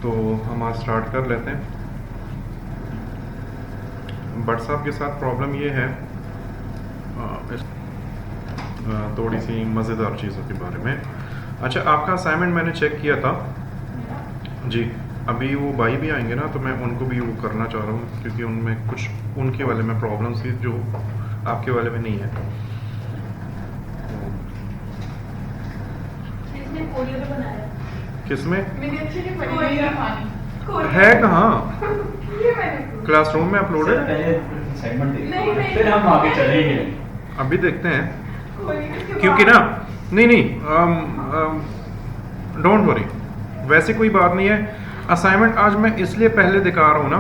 तो हम आज स्टार्ट कर लेते हैं। बट साहब के साथ प्रॉब्लम ये है थोड़ी सी मज़ेदार चीज़ों के बारे में। अच्छा, आपका असाइनमेंट मैंने चेक किया था जी। अभी वो भाई भी आएंगे ना, तो मैं उनको भी वो करना चाह रहा हूँ, क्योंकि उनमें कुछ उनके वाले में प्रॉब्लम्स थी जो आपके वाले में नहीं है। किसमें है, कहाँ क्लासरूम में अपलोडेड है? फिर हम आगे चलेंगे। अभी देखते हैं, क्योंकि ना नहीं डोंट वरी, वैसे कोई बात नहीं है। असाइनमेंट आज मैं इसलिए पहले दिखा रहा हूँ ना,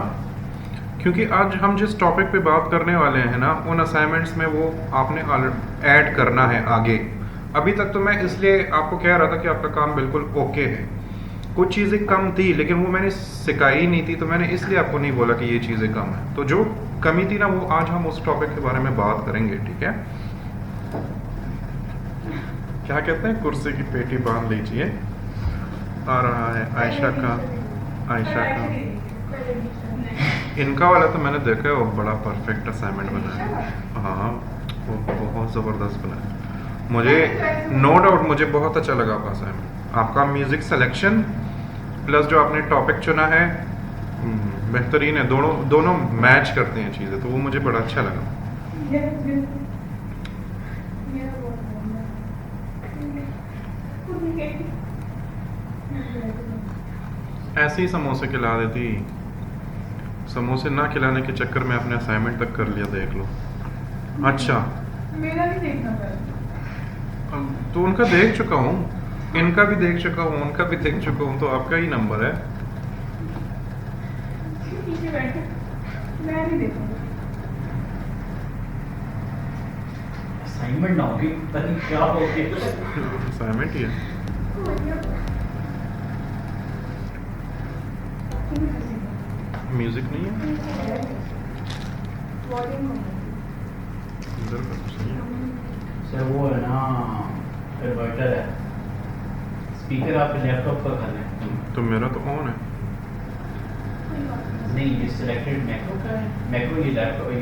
क्योंकि आज हम जिस टॉपिक पे बात करने वाले हैं ना, उन असाइनमेंट्स में वो आपने ऐड करना है आगे। अभी तक तो मैं इसलिए आपको कह रहा था कि आपका काम बिल्कुल ओके है। कुछ चीज़ें कम थी, लेकिन वो मैंने सिखाई नहीं थी, तो मैंने इसलिए आपको नहीं बोला कि ये चीज़ें कम है। तो जो कमी थी ना, वो आज हम उस टॉपिक के बारे में बात करेंगे, ठीक है? क्या कहते हैं, कुर्सी की पेटी बांध लीजिए। आ रहा है आयशा का इनका वाला तो मैंने देखा है, वो बड़ा परफेक्ट असाइनमेंट बनाया है। हाँ, वो बहुत ज़बरदस्त बनाया। मुझे नो डाउट मुझे बहुत अच्छा लगा आपका असाइनमेंट। आपका म्यूज़िक सिलेक्शन प्लस जो आपने टॉपिक चुना है बेहतरीन है। दोनों मैच करते हैं चीज़ें, तो वो मुझे बड़ा अच्छा लगा। ऐसे ही समोसे खिला देती, समोसे ना खिलाने के चक्कर में आपने असाइनमेंट तक कर लिया, देख लो। अच्छा, मेरा भी देखना पड़ा। तो उनका देख चुका हूँ, इनका भी देख चुका हूँ, उनका भी देख चुका हूँ, तो आपका ही नंबर है। पीछे बैठे, मैं नहीं देखूंगा। असाइनमेंट ना होगी, पता नहीं क्या हो गया। असाइनमेंट ही है। म्यूजिक नहीं है इधर का, सही है। सर वो है ना, कन्वर्टर है, स्पीकर आपके लैपटॉप पर करना है। तो मेरा तो ऑन है। नहीं, ये सिलेक्टेड मैक्रो का है, मैक्रो ये लैपटॉप ये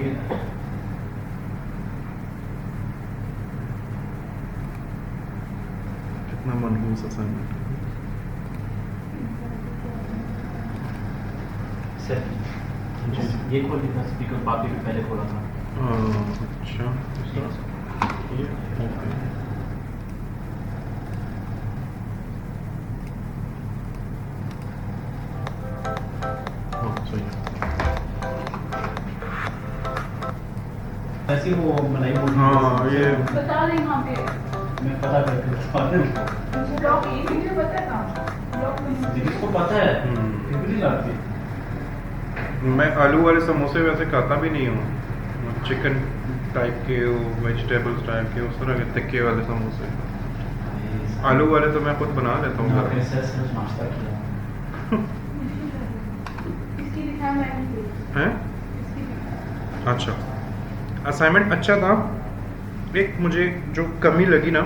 कितना मनहूस असाइनमेंट। सर ये खोल दिया था स्पीकर, बाकी भी पहले खोला था। अच्छा, इस तरह से ये ओके। सही है। ऐसी वो मलाई बोल, हाँ, ये बता दें कहाँ पे है। मैं पता करके बता दूँ। मुझे ब्लॉक ये मुझे पता है कहाँ ब्लॉक में। जिसको पता है कितनी लगती है। मैं आलू वाले समोसे वैसे खाता भी नहीं हूँ, चिकन टाइप के, वेजिटेबल्स टाइप के, उस तरह के तिक्के वाले समोसे। आलू वाले तो मैं खुद बना लेता हूँ घर में। नाश्ता किया इसकी दिखाया मैंने। हैं? इसकी दिखाया। अच्छा, असाइनमेंट अच्छा था। एक मुझे जो कमी लगी ना,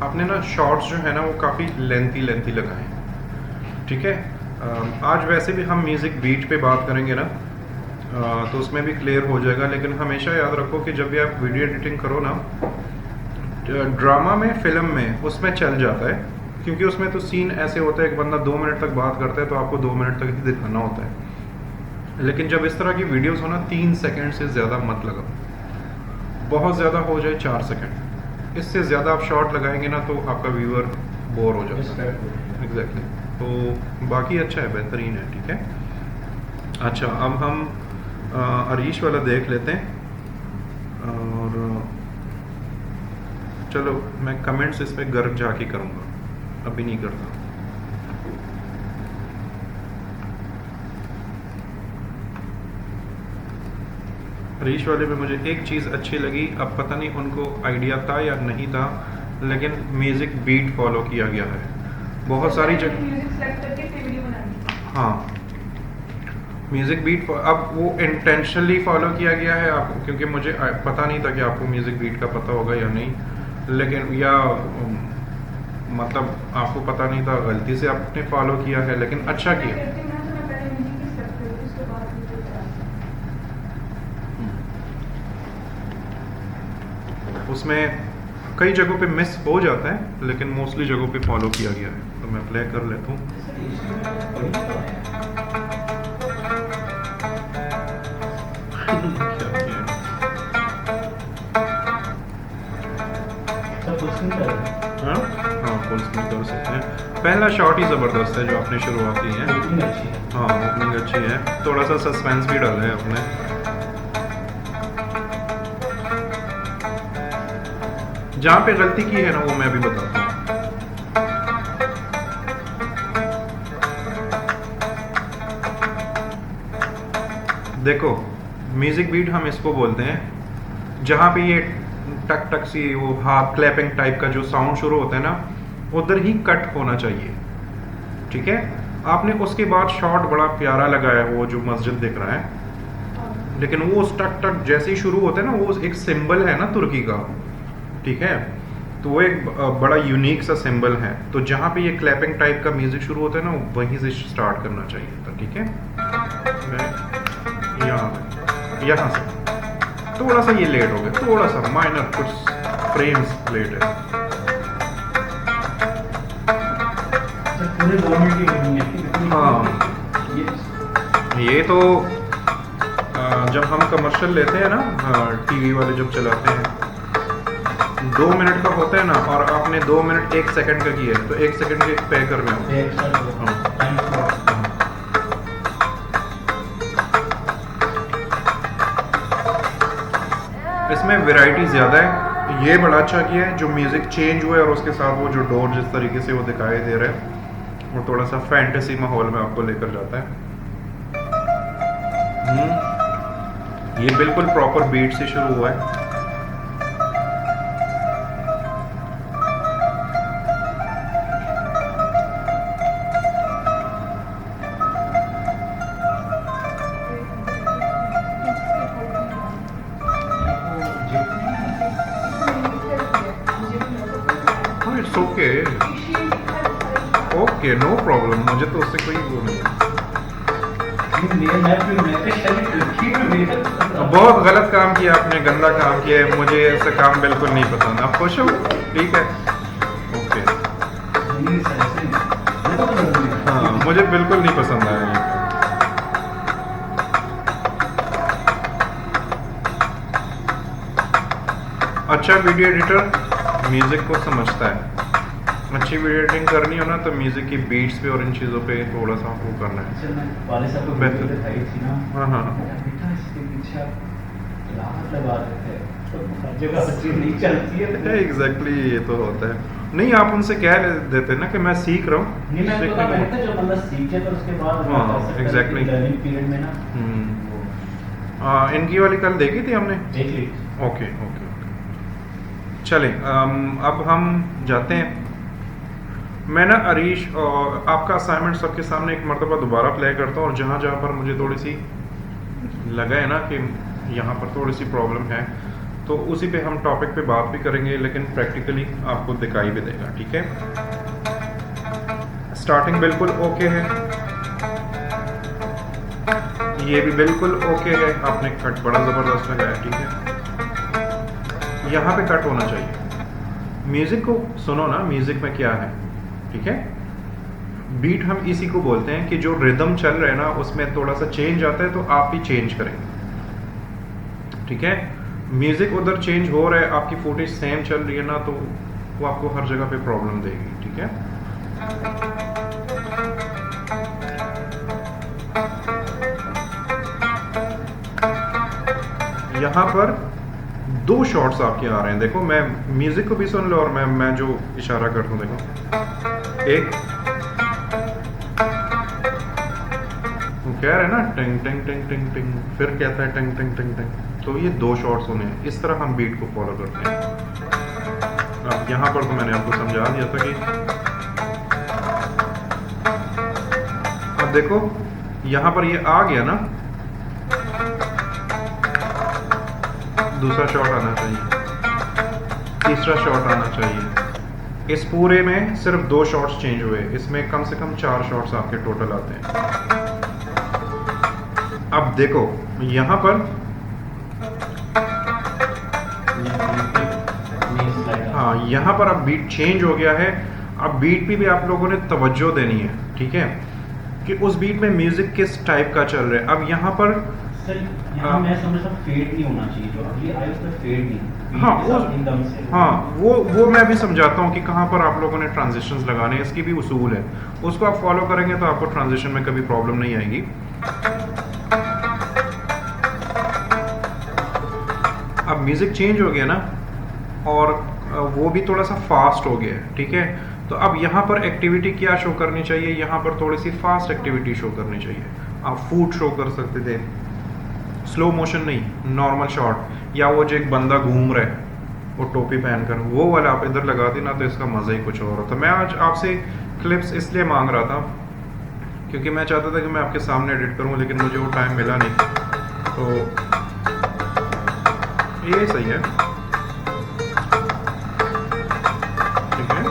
आपने ना शॉर्ट्स जो है ना, वो काफ़ी लेंथी लगाए हैं, ठीक है? आज वैसे भी हम म्यूज़िक बीट पे बात करेंगे ना, तो उसमें भी क्लियर हो जाएगा। लेकिन हमेशा याद रखो कि जब भी आप वीडियो एडिटिंग करो ना, ड्रामा में, फिल्म में, उसमें चल जाता है, क्योंकि उसमें तो सीन ऐसे होता है, एक बंदा 2 मिनट तक बात करता है, तो आपको 2 मिनट तक ही दिखाना होता है। लेकिन जब इस तरह की वीडियोस हो ना, 3 सेकंड से ज़्यादा मत लगाओ। बहुत ज़्यादा हो जाए 4 सेकंड, इससे ज़्यादा आप शॉर्ट लगाएंगे ना, तो आपका व्यूअर बोर हो जाता है। एग्जैक्टली। तो बाकी अच्छा है, बेहतरीन है, ठीक है? अच्छा, अब हम अरीश वाला देख लेते हैं, और चलो मैं कमेंट्स इस पे घर जाके करूँगा, अभी नहीं करता। अरीश वाले में मुझे एक चीज़ अच्छी लगी, अब पता नहीं उनको आइडिया था या नहीं था, लेकिन म्यूज़िक बीट फॉलो किया गया है बहुत सारी जगह। म्यूजिक सेलेक्ट करके फिर वीडियो बनानी। हाँ, म्यूज़िक बीट अब वो इंटेंशनली फॉलो किया गया है आपको, क्योंकि मुझे पता नहीं था कि आपको म्यूज़िक बीट का पता होगा या नहीं, लेकिन या मतलब आपको पता नहीं था, गलती से आपने फॉलो किया है, लेकिन अच्छा मैं किया। करती हूँ ना, तो मैं पहले म्यूजिक की स्टेप करती हूँ, उसके बाद वीडियो चलाती हूँ। उसमें कई जगहों पे मिस हो जाता है, लेकिन मोस्टली जगहों पे फॉलो किया गया है। तो मैं प्ले कर लेता हूँ। क्या किया? सब कुछ नहीं कर रहे हाँ हाँ, फुल स्क्रीन कर सकते हैं। पहला शॉट ही ज़बरदस्त है जो आपने शुरुआत की है। ओपनिंग अच्छी है। हाँ, ओपनिंग अच्छी है, थोड़ा सा सस्पेंस भी डाला है आपने। जहाँ पे गलती की है ना, वो मैं अभी बताता हूँ। देखो, म्यूजिक बीट हम इसको बोलते हैं जहाँ पे ये टक टक सी वो हाथ क्लैपिंग टाइप का जो साउंड शुरू होता है ना, उधर ही कट होना चाहिए। ठीक है, आपने उसके बाद शॉट बड़ा प्यारा लगाया है, वो जो मस्जिद दिख रहा है, लेकिन वो उस टक टक जैसे ही शुरू होता है ना, वो एक सिंबल है ना तुर्की का। ठीक है, तो वो एक बड़ा यूनिक सा सिंबल है। तो जहाँ पे ये क्लैपिंग टाइप का म्यूजिक शुरू होता है ना, वहीं से स्टार्ट करना चाहिए था। ठीक है, मैं यहाँ से थोड़ा सा ये लेट हो गया, थोड़ा सा माइनर कुछ फ्रेम्स लेट है। पूरे गवर्नमेंट की मीटिंग है कि कितनी हाँ। ये तो जब हम कमर्शियल लेते हैं ना, टीवी वाले जब चलाते हैं, 2 मिनट का होता है ना, और आपने 2 मिनट 1 सेकंड का किया है, तो 1 सेकंड के पे करने होते हैं। Time slot. इसमें वैरायटी ज़्यादा है, ये बड़ा अच्छा किया है जो म्यूज़िक चेंज हुआ है, और उसके साथ वो जो डोर जिस तरीके से वो दिखाई दे रहा है, वो थोड़ा सा फैंटेसी माहौल में आपको लेकर जाता है। ये बिल्कुल प्रॉपर बीट से शुरू हुआ है। It's okay, okay, no problem, मुझे तो उससे कोई वो नहीं है। बहुत गलत काम किया आपने, गंदा काम किया है, मुझे ऐसा काम बिल्कुल नहीं पसंद। आप खुश हो? ठीक है, ओके। हाँ, मुझे बिल्कुल नहीं पसंद आया ये। अच्छा वीडियो एडिटर म्यूजिक को समझता है। अच्छी वीडियो एडिटिंग करनी हो ना, तो म्यूजिक की बीट्स पे और इन चीज़ों पे थोड़ा सा वो करना है। वाले साहब को बेहतर। वीडियो दिखाई थी ना। हाँ हाँ, बेटा इसके पीछे आप लाहौर लगा देते हैं, तो हर जगह हर चीज नहीं चलती है। एग्जैक्टली, ये तो होता है। नहीं, आप उनसे कह देते ना कि मैं सीख रहा हूँ। नहीं, मैं तो मैंने कहा जो बंदा सीखे तो उसके बाद हाँ, कर सकता है, exactly. लर्निंग पीरियड में ना इनकी वाली कल देखी थी हमने। देख ली। ओके ओके, चलें, अब हम जाते हैं। मैं ना अरीश, आपका असाइनमेंट सबके सामने एक मरतबा दोबारा प्ले करता हूँ, और जहाँ जहाँ पर मुझे थोड़ी सी लगा है ना कि यहाँ पर थोड़ी सी प्रॉब्लम है, तो उसी पे हम टॉपिक पे बात भी करेंगे, लेकिन प्रैक्टिकली आपको दिखाई भी देगा। ठीक है, स्टार्टिंग बिल्कुल ओके है, ये भी बिल्कुल ओके है, आपने कट बड़ा ज़बरदस्त लगाया। ठीक है, यहाँ पे कट होना चाहिए। म्यूज़िक को सुनो ना, म्यूज़िक में क्या है। ठीक है, बीट हम इसी को बोलते हैं कि जो रिदम चल रहा है ना, उसमें थोड़ा सा चेंज आता है, तो आप भी चेंज करेंगे। ठीक है, म्यूजिक उधर चेंज हो रहा है, आपकी फुटेज सेम चल रही है ना, तो वो आपको हर जगह पे प्रॉब्लम देगी। ठीक है, यहाँ पर 2 शॉट्स आपके आ रहे हैं। देखो, मैं म्यूजिक को भी सुन लो, और मैं जो इशारा करता हूँ, देखो, एक वो कह रहा है ना, टिंग टिंग टिंग टिंग टिंग, फिर कहता है टिंग टिंग टिंग टिंग, तो ये 2 शॉट्स होने हैं। इस तरह हम बीट को फॉलो करते हैं। अब यहाँ पर तो मैंने आपको समझा दिया था कि अब देखो, यहाँ पर ये आ गया ना, दूसरा शॉट आना चाहिए, तीसरा शॉट आना चाहिए, इस पूरे में सिर्फ 2 शॉट्स चेंज हुए, इसमें कम से कम 4 शॉट्स आपके टोटल आते हैं। अब देखो यहाँ पर हाँ, यहाँ पर अब बीट चेंज हो गया है। अब बीट पे भी आप लोगों ने तवज्जो देनी है, ठीक है, कि उस बीट में म्यूजिक किस टाइप का चल रहा है। अब यहाँ पर सर यहाँ मैं समझता हूँ फेड नहीं होना चाहिए, जो अगली आई उसमें फेड नहीं। हाँ, बीट के साथ एकदम से वो मैं भी समझाता हूँ कि कहाँ पर आप लोगों ने ट्रांजिशंस लगाने हैं, इसकी भी उसूल है, उसको आप फॉलो करेंगे तो आपको ट्रांजिशन में कभी प्रॉब्लम नहीं आएगी। अब म्यूजिक चेंज हो गया ना, और वो भी थोड़ा सा फास्ट हो गया है, ठीक है। तो अब यहाँ पर एक्टिविटी क्या शो करनी चाहिए, यहाँ पर थोड़ी सी फास्ट एक्टिविटी शो करनी चाहिए। आप फूड शो कर सकते थे, स्लो मोशन नहीं, नॉर्मल शॉट, या वो जो एक बंदा घूम रहा है वो टोपी पहनकर, वो वाला आप इधर लगा दी ना तो इसका मज़ा ही कुछ और होता। मैं आज आपसे क्लिप्स इसलिए मांग रहा था क्योंकि मैं चाहता था कि मैं आपके सामने एडिट करूं, लेकिन मुझे वो टाइम मिला नहीं, तो ये सही है, ठीक है।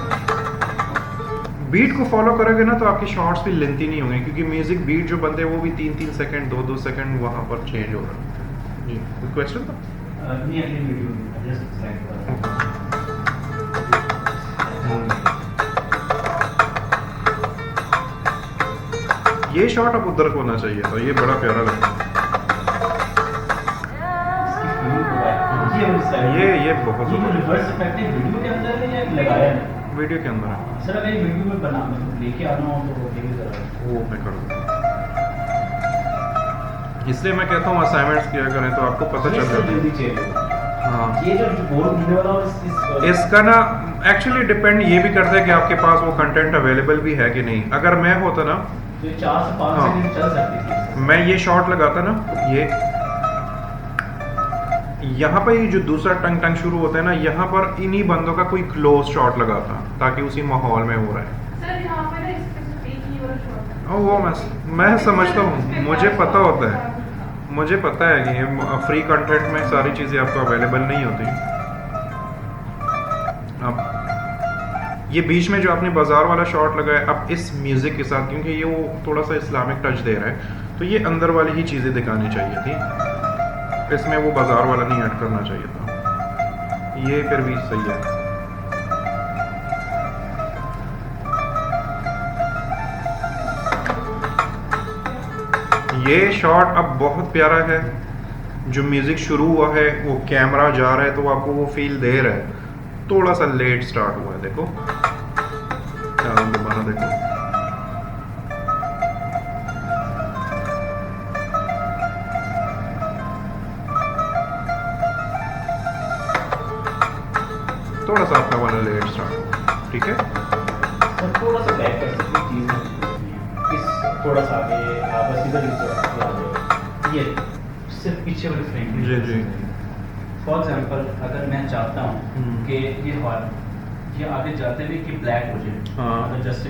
बीट को फॉलो करोगे ना तो आपके शॉर्ट्स भी लेंथी नहीं होंगे, क्योंकि म्यूजिक बीट जो बनते हैं वो भी 3-3 सेकंड 2-2 सेकंड वहाँ पर चेंज हो रहा है। जी, कोई क्वेश्चन था? नहीं, अगली वीडियो में जस्ट स्लाइड ये शॉट अब उधर को होना चाहिए था, ये बड़ा प्यारा लगता है। ये बहुत ये जो रिवर्स इफेक्ट है वीडियो के अंदर है या लगाया है? वीडियो के अंदर है। सर अगर ये वीडियो में बना मतलब लेके आना हो तो देखिए जरा। वो मैं कर दूँ, इसलिए मैं कहता हूँ असाइनमेंट्स किया करें तो आपको पता चल जाता है। जल्दी चाहिए। हाँ, ये जो बोर्ड होने वाला और इसका ना एक्चुअली डिपेंड ये भी करता है कि आपके पास वो कंटेंट अवेलेबल भी है कि नहीं। अगर मैं होता ना तो 4 से 5 हाँ। सेकंड चल सकती थी। मैं ये शॉट लगाता ना, ये यहाँ पर ये जो दूसरा टंग टंग शुरू होता है ना, यहाँ पर इन्हीं बंदों का कोई क्लोज शॉट लगाता ताकि उसी माहौल में हो रहा है। सर यहाँ पे ना स्पेसिफिक ही वाला शॉट है। वो मैं समझता हूँ, मुझे पता होता है, मुझे पता है कि ये फ्री कंटेंट में सारी चीज़ें आपको अवेलेबल नहीं होती। अब ये बीच में जो आपने बाजार वाला शॉट लगाया, अब इस म्यूज़िक के साथ, क्योंकि ये वो थोड़ा सा इस्लामिक टच दे रहा है, तो ये अंदर वाली ही चीज़ें दिखानी चाहिए थी, इसमें वो बाजार वाला नहीं ऐड करना चाहिए था। ये फिर भी सही है। ये शॉट अब बहुत प्यारा है, जो म्यूजिक शुरू हुआ है वो कैमरा जा रहा है तो आपको वो फील दे रहा है। थोड़ा सा लेट स्टार्ट हुआ है, देखो दोबारा देखो, थोड़ा सा आपका वाला लेट स्टार्ट हुआ, ठीक है। सर थोड़ा सा बैक कर सकते हैं चीज़ इस थोड़ा सा आगे आप बस इधर आ जाओ। ये सिर्फ पीछे वाले फ्रेम जी जी। फॉर एग्जांपल अगर मैं चाहता हूँ कि ये हॉल ये आगे जाते हुए कि ब्लैक हो जाए, हाँ। अगर just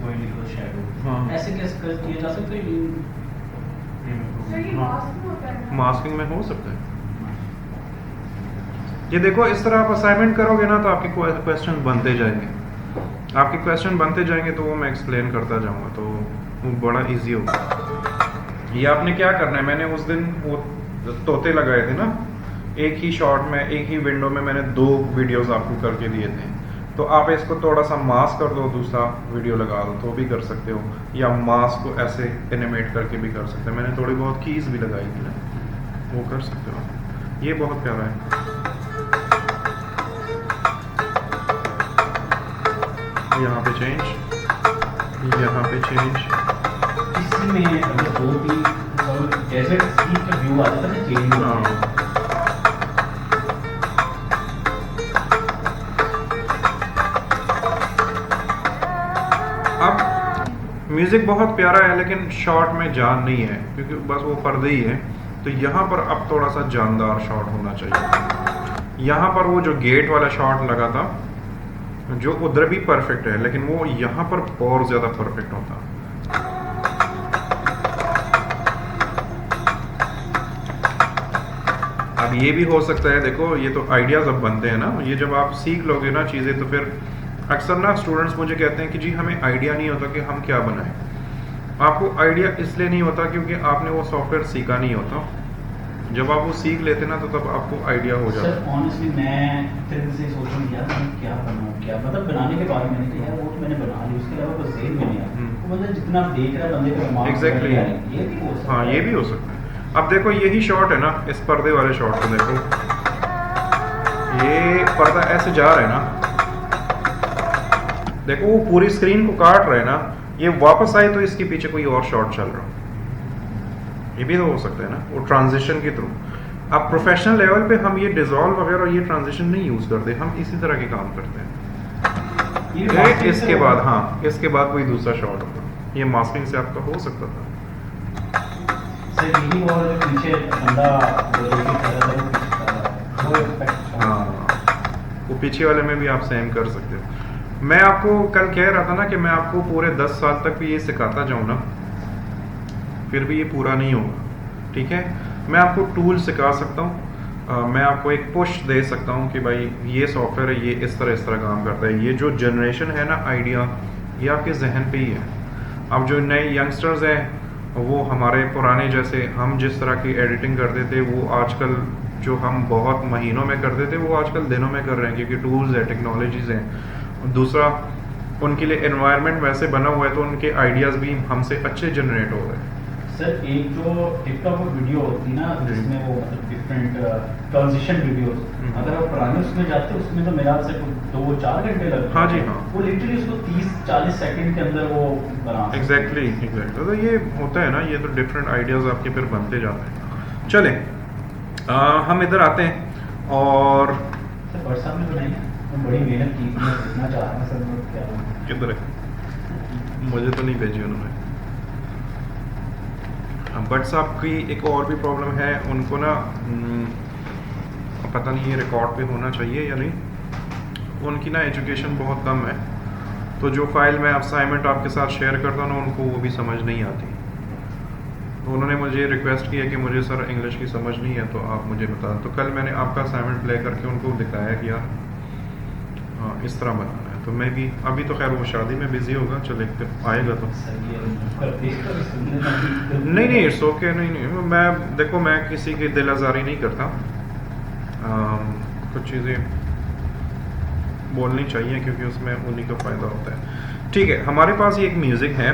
going to the shadow, हाँ। ऐसे कैसे किया जा सकता है? सर ये हाँ। मास्क में होता है ना? मास्किंग में हो सकता है। ये देखो, इस तरह आप असाइनमेंट करोगे ना तो आपके क्वेश्चन बनते जाएंगे, आपके क्वेश्चन बनते जाएंगे तो वो मैं एक्सप्लेन करता जाऊंगा, तो वो बड़ा इजी होगा। ये आपने क्या करना है, मैंने उस दिन वो तोते लगाए थे ना, एक ही शॉट में एक ही विंडो में मैंने 2 वीडियोस आपको करके दिए थे, तो आप इसको थोड़ा सा मास्क कर दो, दूसरा वीडियो लगा दो तो भी कर सकते हो, या मास्क को ऐसे एनिमेट करके भी कर सकते हो। मैंने थोड़ी बहुत कीज भी लगाई थी ना, वो कर सकते हो। ये बहुत प्यारा है। यहाँ पे चेंज, यहाँ पे चेंज, इसी में अगर 2-3 डेजर्ट सी का व्यू आता है चेंज हो हाँ। जाए। अब म्यूज़िक बहुत प्यारा है लेकिन शॉट में जान नहीं है, क्योंकि बस वो पर्दे ही है। तो यहाँ पर अब थोड़ा सा जानदार शॉट होना चाहिए। यहाँ पर वो जो गेट वाला शॉट लगा था, जो उधर भी परफेक्ट है, लेकिन वो यहाँ पर और ज़्यादा परफेक्ट होता। अब ये भी हो सकता है, देखो ये तो आइडियाज़ अब बनते हैं ना, ये जब आप सीख लोगे ना चीज़ें तो फिर अक्सर ना स्टूडेंट्स मुझे कहते हैं कि जी हमें आइडिया नहीं होता कि हम क्या बनाएं। आपको आइडिया इसलिए नहीं होता क्योंकि आपने वो सॉफ्टवेयर सीखा नहीं होता। जब आप वो सीख लेते ना तो तब आपको आइडिया हो जाता सर ऑनेस्टली मैं तरह से सोच रहा हूँ यार मैं क्या बनाऊँ, क्या मतलब बनाने के बाद मैंने कहा यार वो तो मैंने बना ली, उसके अलावा कुछ जेल में नहीं आया। वो मतलब जितना आप देख रहा है बंदे का दिमाग एग्जैक्टली ये भी हो सकता हाँ, है। ये भी हो सकता है। अब देखो यही शॉट है ना, इस पर्दे वाले शॉट को देखो, ये पर्दा ऐसे जा रहा है ना, देखो वो पूरी स्क्रीन को काट रहे हैं ना, ये वापस आए तो इसके पीछे कोई और शॉट चल रहा हो, ये भी तो हो सकता है ना, वो ट्रांजिशन के थ्रू। अब प्रोफेशनल लेवल पे हम ये डिसॉल्व वगैरह ये ट्रांजिशन नहीं यूज करते, हम इसी तरह के काम करते हैं। ये इसके बाद हाँ, इसके बाद कोई दूसरा शॉट होगा, ये मास्किंग से आपका हो सकता था। सर यही वो जो पीछे बंदा वो देखिए कर रहा था वो इफेक्ट। हाँ, वो पीछे वाले में भी आप सेम कर सकते हो। मैं आपको कल कह रहा था ना कि मैं आपको पूरे 10 साल तक भी ये सिखाता जाऊँ ना, फिर भी ये पूरा नहीं होगा, ठीक है। मैं आपको टूल सिखा सकता हूँ, मैं आपको एक पुश दे सकता हूँ कि भाई ये सॉफ्टवेयर है, ये इस तरह काम करता है। ये जो जनरेशन है ना आइडिया, ये आपके जहन पे ही है। अब जो नए यंगस्टर्स हैं वो हमारे पुराने जैसे हम जिस तरह की एडिटिंग करते थे वो आजकल जो हम बहुत महीनों में करते थे वो आजकल दिनों में कर रहे हैं, क्योंकि टूल्स है, टेक्नोलॉजीज़ हैं। दूसरा उनके लिए एनवायरनमेंट वैसे बना हुआ है तो उनके आइडियाज़ भी हमसे अच्छे जनरेट हो रहे हैं। सर एक जो टिकटॉक पर वीडियो होती ना जिसमें वो मतलब डिफरेंट ट्रांजिशन वीडियोस, अगर आप पुराने उसमें जाते उसमें तो मेरा से 2-4 घंटे लगते। हाँ जी हाँ, वो लिटरली उसको 30-40 सेकंड के अंदर वो बना एग्जैक्टली तो ये होता है ना, ये तो डिफरेंट आइडियाज़ आपके फिर बनते जाते हैं। चले हम इधर आते हैं और सर वर्षा में बनाई है तो बड़ी मेहनत की, मैं देखना चाह रहा हूँ सर वो क्या किधर है, मुझे तो नहीं भेजी उन्होंने। बट साहब की एक और भी प्रॉब्लम है, उनको ना पता नहीं ये रिकॉर्ड पे होना चाहिए या नहीं, उनकी ना एजुकेशन बहुत कम है, तो जो फाइल मैं असाइनमेंट आपके साथ शेयर करता हूँ ना उनको वो भी समझ नहीं आती। तो उन्होंने मुझे रिक्वेस्ट किया कि मुझे सर इंग्लिश की समझ नहीं है तो आप मुझे बता। तो कल मैंने आपका असाइनमेंट प्ले करके उनको दिखाया कि यार इस तरह बनाना है। तो मैं भी अभी तो खैर वो शादी में बिजी होगा, चले फिर आएगा तो नहीं इट्स ओके, नहीं मैं देखो मैं किसी की दिल आज़ारी नहीं करता, कुछ चीज़ें बोलनी चाहिए क्योंकि उसमें उन्हीं का फ़ायदा होता है। ठीक है, हमारे पास ये एक म्यूज़िक है,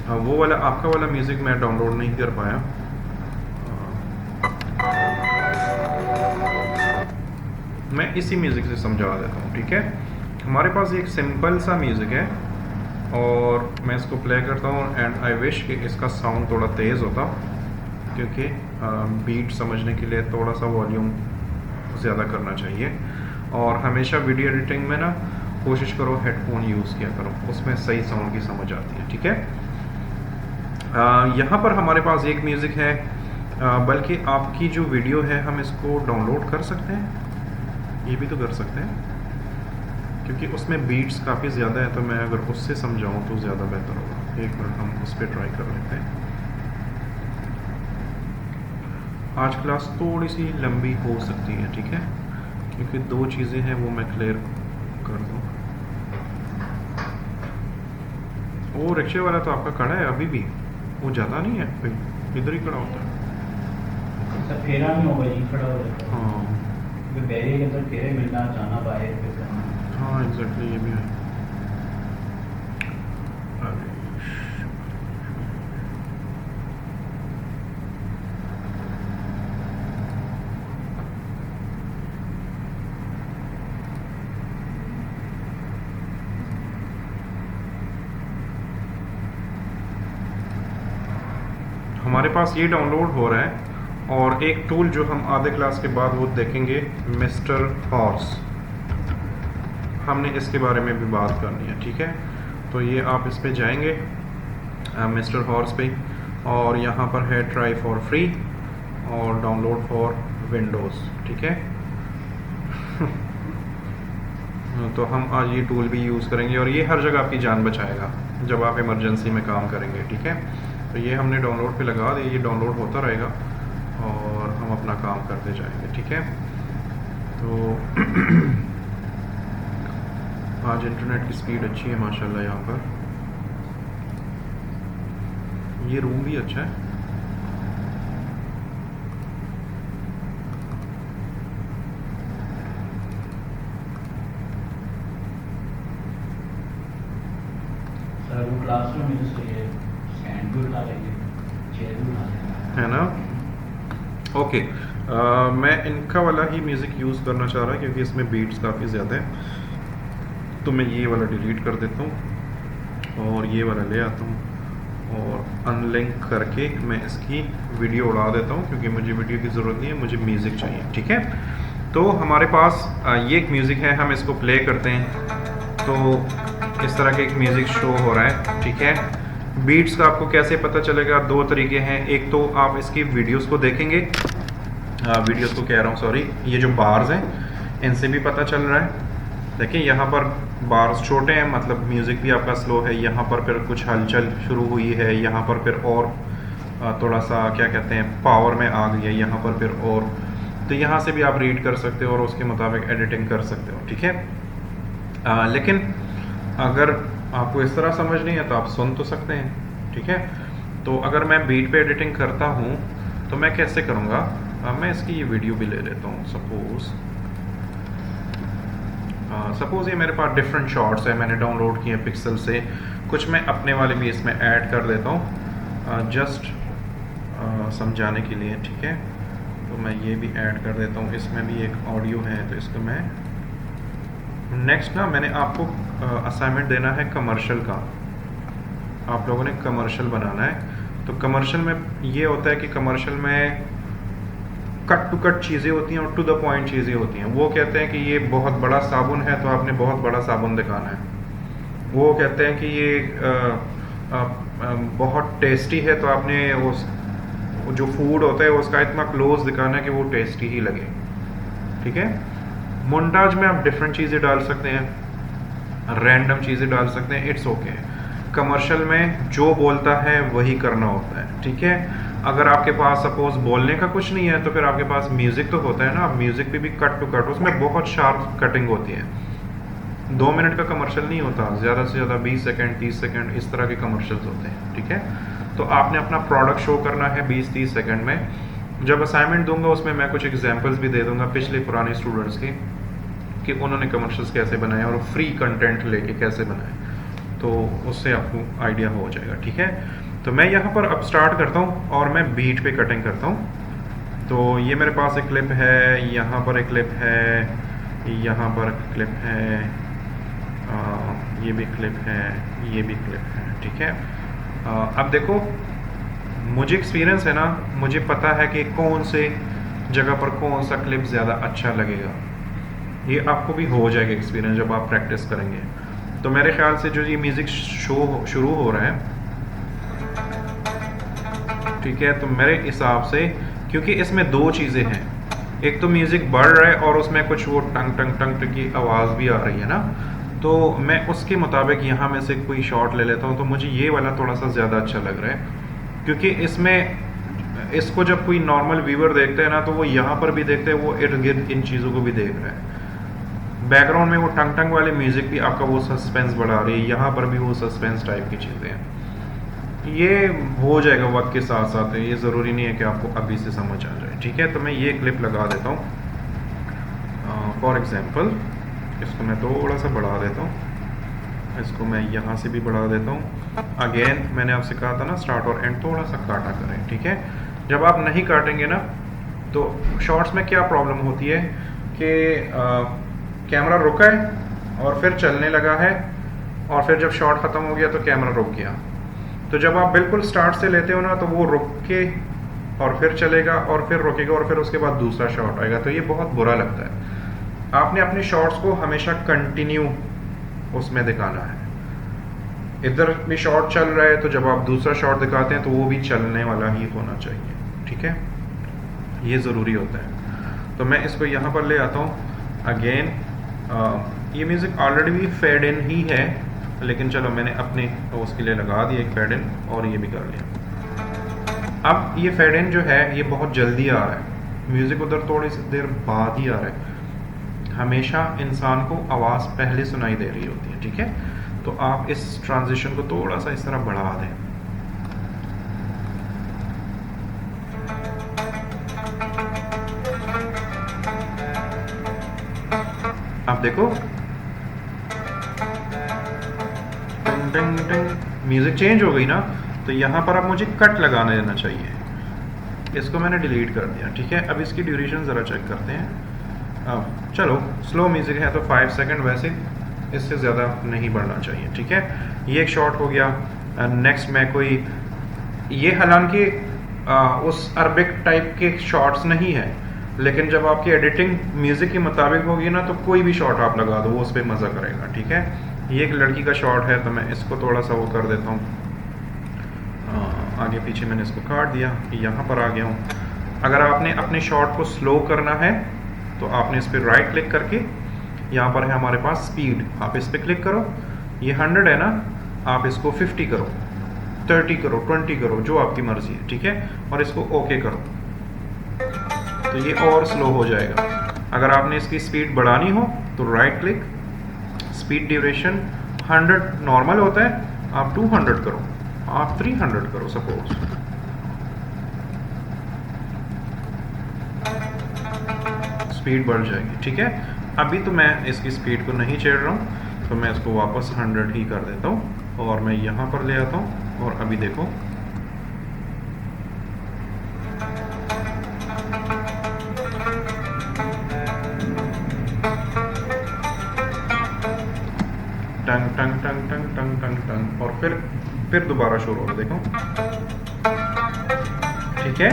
वो वाला आपका वाला म्यूज़िक मैं डाउनलोड नहीं कर पाया। मैं इसी म्यूज़िक से समझा देता हूँ, ठीक है। हमारे पास एक सिंपल सा म्यूज़िक है और मैं इसको प्ले करता हूँ एंड आई विश कि इसका साउंड थोड़ा तेज़ होता, क्योंकि बीट समझने के लिए थोड़ा सा वॉल्यूम ज़्यादा करना चाहिए। और हमेशा वीडियो एडिटिंग में ना कोशिश करो हेडफोन यूज़ किया करो, उसमें सही साउंड की समझ आती है, ठीक है। यहाँ पर हमारे पास एक म्यूज़िक है, बल्कि आपकी जो वीडियो है हम इसको डाउनलोड कर सकते हैं, ये भी तो कर सकते हैं क्योंकि उसमें बीट्स काफ़ी ज़्यादा है, तो मैं अगर उससे समझाऊँ तो ज़्यादा बेहतर होगा। एक मिनट हम उस पर ट्राई कर लेते हैं। आज क्लास थोड़ी सी लंबी हो सकती है, ठीक है, क्योंकि 2 चीज़ें हैं वो मैं क्लियर कर दूँ। वो रिक्शे वाला तो आपका खड़ा है अभी भी, वो ज़्यादा नहीं है, इधर ही खड़ा होता है। फेरा नहीं होगा, यही खड़ा होगा। हाँ बैरियर के अंदर फेरे मिलना, जाना बाहर फिर करना। हाँ एग्जैक्टली, ये भी है। हमारे पास ये डाउनलोड हो रहा है और एक टूल जो हम आधे क्लास के बाद वो देखेंगे, मिस्टर हॉर्स, हमने इसके बारे में भी बात करनी है, ठीक है। तो ये आप इस पे जाएंगे मिस्टर हॉर्स पे, और यहाँ पर है ट्राई फॉर फ्री और डाउनलोड फॉर विंडोज़, ठीक है। तो हम आज ये टूल भी यूज़ करेंगे और ये हर जगह आपकी जान बचाएगा जब आप इमरजेंसी में काम करेंगे, ठीक है। तो ये हमने डाउनलोड पे लगा दिया, ये डाउनलोड होता रहेगा और हम अपना काम करते जाएंगे, ठीक है। तो आज इंटरनेट की स्पीड अच्छी है माशाल्लाह यहाँ पर। ये रूम भी अच्छा है। सर वो क्लासरूम में जैसे ये स्टैंड भी उठा लेंगे, चेयर भी उठा लेंगे, है ना। ओके, मैं इनका वाला ही म्यूज़िक यूज़ करना चाह रहा क्योंकि इसमें बीट्स काफ़ी ज़्यादा है। तो मैं ये वाला डिलीट कर देता हूँ और ये वाला ले आता हूँ और अनलिंक करके मैं इसकी वीडियो उड़ा देता हूँ क्योंकि मुझे वीडियो की ज़रूरत नहीं है, मुझे म्यूज़िक चाहिए। ठीक है, तो हमारे पास ये एक म्यूज़िक है, हम इसको प्ले करते हैं तो इस तरह का एक म्यूज़िक शो हो रहा है। ठीक है, बीट्स का आपको कैसे पता चलेगा? दो तरीके हैं। एक तो आप इसकी वीडियोस को देखेंगे, वीडियोस को कह रहा हूँ सॉरी, ये जो बार्स हैं इनसे भी पता चल रहा है। देखिए यहाँ पर बार्स छोटे हैं, मतलब म्यूज़िक भी आपका स्लो है। यहाँ पर फिर कुछ हलचल शुरू हुई है, यहाँ पर फिर और थोड़ा सा क्या कहते हैं पावर में आ गई है, यहाँ पर फिर और, तो यहाँ से भी आप रीड कर सकते हो और उसके मुताबिक एडिटिंग कर सकते हो। ठीक है, लेकिन अगर आपको इस तरह समझ नहीं है तो आप सुन तो सकते हैं। ठीक है, तो अगर मैं बीट पे एडिटिंग करता हूँ तो मैं कैसे करूँगा? मैं इसकी ये वीडियो भी ले लेता हूँ। सपोज़ ये मेरे पास डिफरेंट शॉट्स है, मैंने डाउनलोड किए पिक्सल से, कुछ मैं अपने वाले भी इसमें ऐड कर देता हूँ जस्ट समझाने के लिए। ठीक है, तो मैं ये भी ऐड कर देता हूँ। इसमें भी एक ऑडियो है तो इसको मैं नेक्स्ट ना मैंने आपको असाइनमेंट देना है कमर्शियल का। आप लोगों ने कमर्शियल बनाना है। तो कमर्शियल में ये होता है कि कमर्शियल में कट टू कट चीज़ें होती हैं और टू द पॉइंट चीज़ें होती हैं। वो कहते हैं कि ये बहुत बड़ा साबुन है तो आपने बहुत बड़ा साबुन दिखाना है। वो कहते हैं कि ये बहुत टेस्टी है तो आपने उस जो फूड होता है उसका इतना क्लोज दिखाना है कि वो टेस्टी ही लगे। ठीक है, मोन्टाज में आप डिफरेंट चीज़ें डाल सकते हैं, रैंडम चीज़ें डाल सकते हैं, इट्स ओके। कमर्शियल में जो बोलता है वही करना होता है। ठीक है, अगर आपके पास सपोज बोलने का कुछ नहीं है तो फिर आपके पास म्यूज़िक तो होता है ना। म्यूज़िक पे भी कट टू कट, उसमें बहुत शार्प कटिंग होती है। 2 मिनट का कमर्शियल नहीं होता, ज़्यादा से ज़्यादा 20 सेकंड 30 सेकंड इस तरह के कमर्शियल्स होते हैं। ठीक है, तो आपने अपना प्रोडक्ट शो करना है 20-30 सेकंड में। जब असाइनमेंट दूंगा उसमें मैं कुछ एग्जांपल्स भी दे दूंगा पिछले पुराने स्टूडेंट्स के कि उन्होंने कमर्शियल्स कैसे बनाए और फ्री कंटेंट लेके कैसे बनाए, तो उससे आपको आइडिया हो जाएगा। ठीक है, तो मैं यहाँ पर अब स्टार्ट करता हूँ और मैं बीट पे कटिंग करता हूँ। तो ये मेरे पास एक क्लिप है, यहाँ पर एक क्लिप है, यहाँ पर क्लिप है, ये भी क्लिप है, ये भी क्लिप है। ठीक है, अब देखो मुझे एक्सपीरियंस है ना, मुझे पता है कि कौन से जगह पर कौन सा क्लिप ज़्यादा अच्छा लगेगा। ये आपको भी हो जाएगा एक्सपीरियंस जब आप प्रैक्टिस करेंगे। तो मेरे ख्याल से जो ये म्यूज़िक शो शुरू हो रहा है, ठीक है, तो मेरे हिसाब से क्योंकि इसमें 2 चीज़ें हैं, एक तो म्यूज़िक बढ़ रहा है और उसमें कुछ वो टंग टंग टंग की आवाज़ भी आ रही है ना, तो मैं उसके मुताबिक यहाँ में से कोई शॉट ले लेता हूँ। तो मुझे ये वाला थोड़ा सा ज़्यादा अच्छा लग रहा है क्योंकि इसमें इसको जब कोई नॉर्मल व्यूअर देखते हैं ना तो वो यहाँ पर भी देखते हैं, वो इर्द गिर्द इन चीज़ों को भी देख रहा है। बैकग्राउंड में वो टंग टंग वाले म्यूज़िक भी आपका वो सस्पेंस बढ़ा रही है, यहाँ पर भी वो सस्पेंस टाइप की चीज़ें हैं। ये हो जाएगा वक्त के साथ साथ, ये ज़रूरी नहीं है कि आपको अभी से समझ आ जाए। ठीक है, तो मैं ये क्लिप लगा देता हूँ। फॉर एग्जांपल इसको मैं थोड़ा सा बढ़ा देता हूँ, इसको मैं यहाँ से भी बढ़ा देता हूँ। अगेन मैंने आपसे कहा था ना स्टार्ट और एंड थोड़ा सा काटा करें। ठीक है, जब आप नहीं काटेंगे ना तो शॉर्ट्स में क्या प्रॉब्लम होती है कि कैमरा रुका है और फिर चलने लगा है और फिर जब शॉट ख़त्म हो गया तो कैमरा रुक गया। तो जब आप बिल्कुल स्टार्ट से लेते हो ना तो वो रुक के और फिर चलेगा और फिर रुकेगा और फिर उसके बाद दूसरा शॉट आएगा, तो ये बहुत बुरा लगता है। आपने अपने शॉट्स को हमेशा कंटिन्यू उसमें दिखाना है। इधर भी शॉट चल रहा है तो जब आप दूसरा शॉट दिखाते हैं तो वो भी चलने वाला ही होना चाहिए। ठीक है, ये ज़रूरी होता है। तो मैं इसको यहाँ पर ले आता हूँ। अगेन ये म्यूज़िक ऑलरेडी भी फेड इन ही है, लेकिन चलो मैंने अपने उसके लिए लगा दिया एक फेड इन और ये भी कर लिया। अब ये फेड इन जो है ये बहुत जल्दी आ रहा है, म्यूज़िक उधर थोड़ी सी देर बाद ही आ रहा है। हमेशा इंसान को आवाज़ पहले सुनाई दे रही होती है, ठीक है। तो आप इस ट्रांजिशन को थोड़ा सा इस तरह बढ़ा दें। आप देखो टिंग टिंग टिंग म्यूजिक चेंज हो गई ना, तो यहाँ पर अब मुझे कट लगाने देना चाहिए। इसको मैंने डिलीट कर दिया, ठीक है। अब इसकी ड्यूरेशन ज़रा चेक करते हैं। अब चलो स्लो म्यूजिक है तो 5 सेकंड, वैसे इससे ज़्यादा नहीं बढ़ना चाहिए, ठीक है। ये एक शॉट हो गया। नेक्स्ट मैं कोई ये हालांकि उस अरबिक टाइप के शॉट्स नहीं है, लेकिन जब आपकी एडिटिंग म्यूज़िक के मुताबिक होगी ना, तो कोई भी शॉट आप लगा दो वो उस पर मज़ा करेगा, ठीक है। ये एक लड़की का शॉट है तो मैं इसको थोड़ा सा वो कर देता हूँ, आगे पीछे मैंने इसको काट दिया, यहाँ पर आ गया हूँ। अगर आपने अपने शॉट को स्लो करना है तो आपने इस पर राइट क्लिक करके यहाँ पर है हमारे पास स्पीड, आप इस पर क्लिक करो। ये 100 है ना, आप इसको 50 करो, 30 करो, 20 करो, जो आपकी मर्जी है, ठीक है। और इसको ओके करो तो ये और स्लो हो जाएगा। अगर आपने इसकी स्पीड बढ़ानी हो तो right click, speed duration 100 normal होता है, आप 200 करो, आप 300 करो सपोज। स्पीड बढ़ जाएगी, ठीक है। अभी तो मैं इसकी स्पीड को नहीं छेड़ रहा हूँ, तो मैं इसको वापस 100 ही कर देता हूँ और मैं यहाँ पर ले आता हूँ। और अभी देखो टंग टंग टंग टंग टंग टंग टंग, और फिर दोबारा शुरू हो, देखो, ठीक है।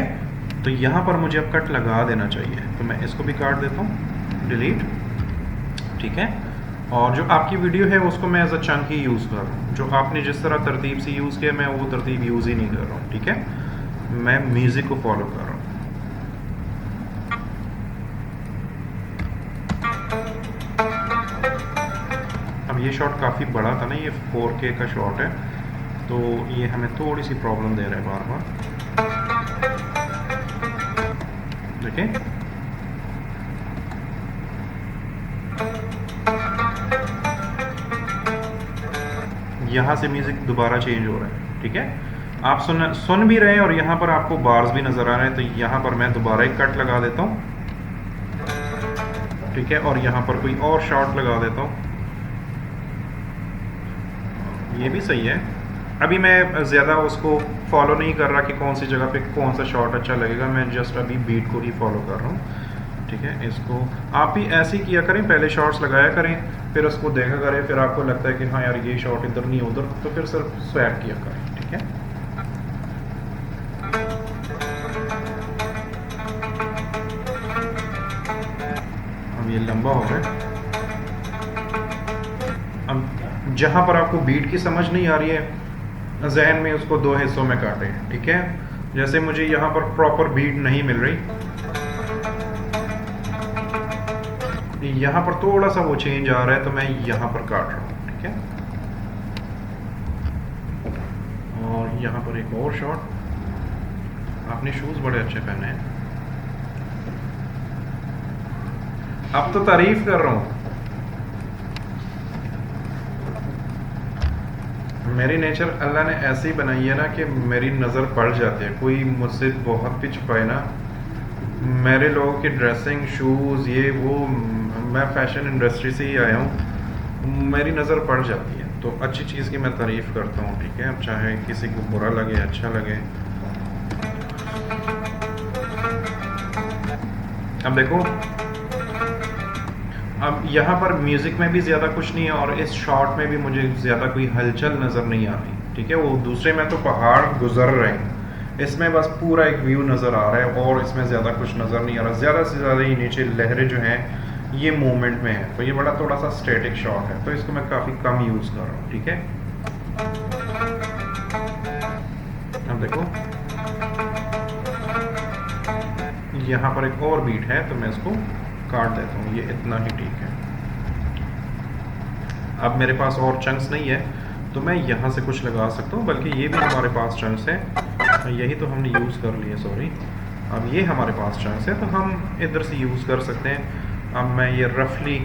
तो यहाँ पर मुझे अब कट लगा देना चाहिए, तो मैं इसको भी काट देता हूँ, डिलीट, ठीक है। और जो आपकी वीडियो है उसको मैं एज अ चंक ही यूज़ कर रहा हूँ। जो आपने जिस तरह तरतीब से यूज़ किया मैं वो तरतीब यूज़ ही नहीं कर रहा हूँ, ठीक है। मैं म्यूज़िक को फॉलो कर रहा हूँ। अब ये शॉट काफ़ी बड़ा था ना, ये 4K का शॉट है, तो ये हमें थोड़ी सी प्रॉब्लम दे रहा है बार बार, देखिए। यहाँ से म्यूजिक दोबारा चेंज हो रहा है, ठीक है। आप सुन भी रहे हैं और यहाँ पर आपको बार्स भी नजर आ रहे हैं, तो यहाँ पर मैं दोबारा एक कट लगा देता हूँ, ठीक है। और यहाँ पर कोई और शॉट लगा देता हूँ, ये भी सही है। अभी मैं ज़्यादा उसको फॉलो नहीं कर रहा कि कौन सी जगह पे कौन सा शॉट अच्छा लगेगा, मैं जस्ट अभी बीट को ही फॉलो कर रहा हूँ, ठीक है। इसको आप भी ऐसे ही किया करें, पहले शॉट्स लगाया करें, फिर उसको देखा करें, फिर आपको लगता है कि हाँ यार ये शॉट इधर नहीं उधर, तो फिर सिर्फ स्वैप किया करें, ठीक है। अब ये लंबा हो रहा है। अब जहाँ पर आपको बीट की समझ नहीं आ रही है, जहन में उसको 2 हिस्सों में काटें, ठीक है। जैसे मुझे यहाँ पर प्रॉपर बीट नहीं मिल रही, यहाँ पर थोड़ा सा वो चेंज आ रहा है, तो मैं यहाँ पर काट रहा हूँ, ठीक है। और यहाँ पर एक और शॉट, आपने शूज बड़े अच्छे पहने हैं। अब तो तारीफ कर रहा हूँ। मेरी नेचर अल्लाह ने ऐसी बनाई है ना कि मेरी नज़र पड़ जाती है। कोई मुझसे बहुत भी छुपाए ना, मेरे लोगों की ड्रेसिंग, शूज़, ये वो, मैं फैशन इंडस्ट्री से ही आया हूँ, मेरी नज़र पड़ जाती है। तो अच्छी चीज़ की मैं तारीफ़ करता हूँ, ठीक है। अब चाहे किसी को बुरा लगे अच्छा लगे। अब देखो, अब यहाँ पर म्यूज़िक में भी ज़्यादा कुछ नहीं है और इस शॉट में भी मुझे ज़्यादा कोई हलचल नज़र नहीं आ रही, ठीक है। वो दूसरे में तो पहाड़ गुजर रहे हैं, इसमें बस पूरा एक व्यू नज़र आ रहा है और इसमें ज़्यादा कुछ नज़र नहीं आ रहा। ज़्यादा से ज़्यादा ये नीचे लहरें जो हैं ये मूवमेंट में है, तो ये बड़ा थोड़ा सा स्टैटिक शॉट है, तो इसको मैं काफ़ी कम यूज़ कर रहा हूँ, ठीक है। अब देखो यहाँ पर एक और बीट है, तो मैं इसको काट देता हूँ, ये इतना ही ठीक है। अब मेरे पास और चंक्स नहीं है तो मैं यहाँ से कुछ लगा सकता हूँ, बल्कि ये भी हमारे पास चंक्स है, यही तो हमने यूज़ कर लिए, सॉरी। अब ये हमारे पास चंक्स है तो हम इधर से यूज़ कर सकते हैं। अब मैं ये रफली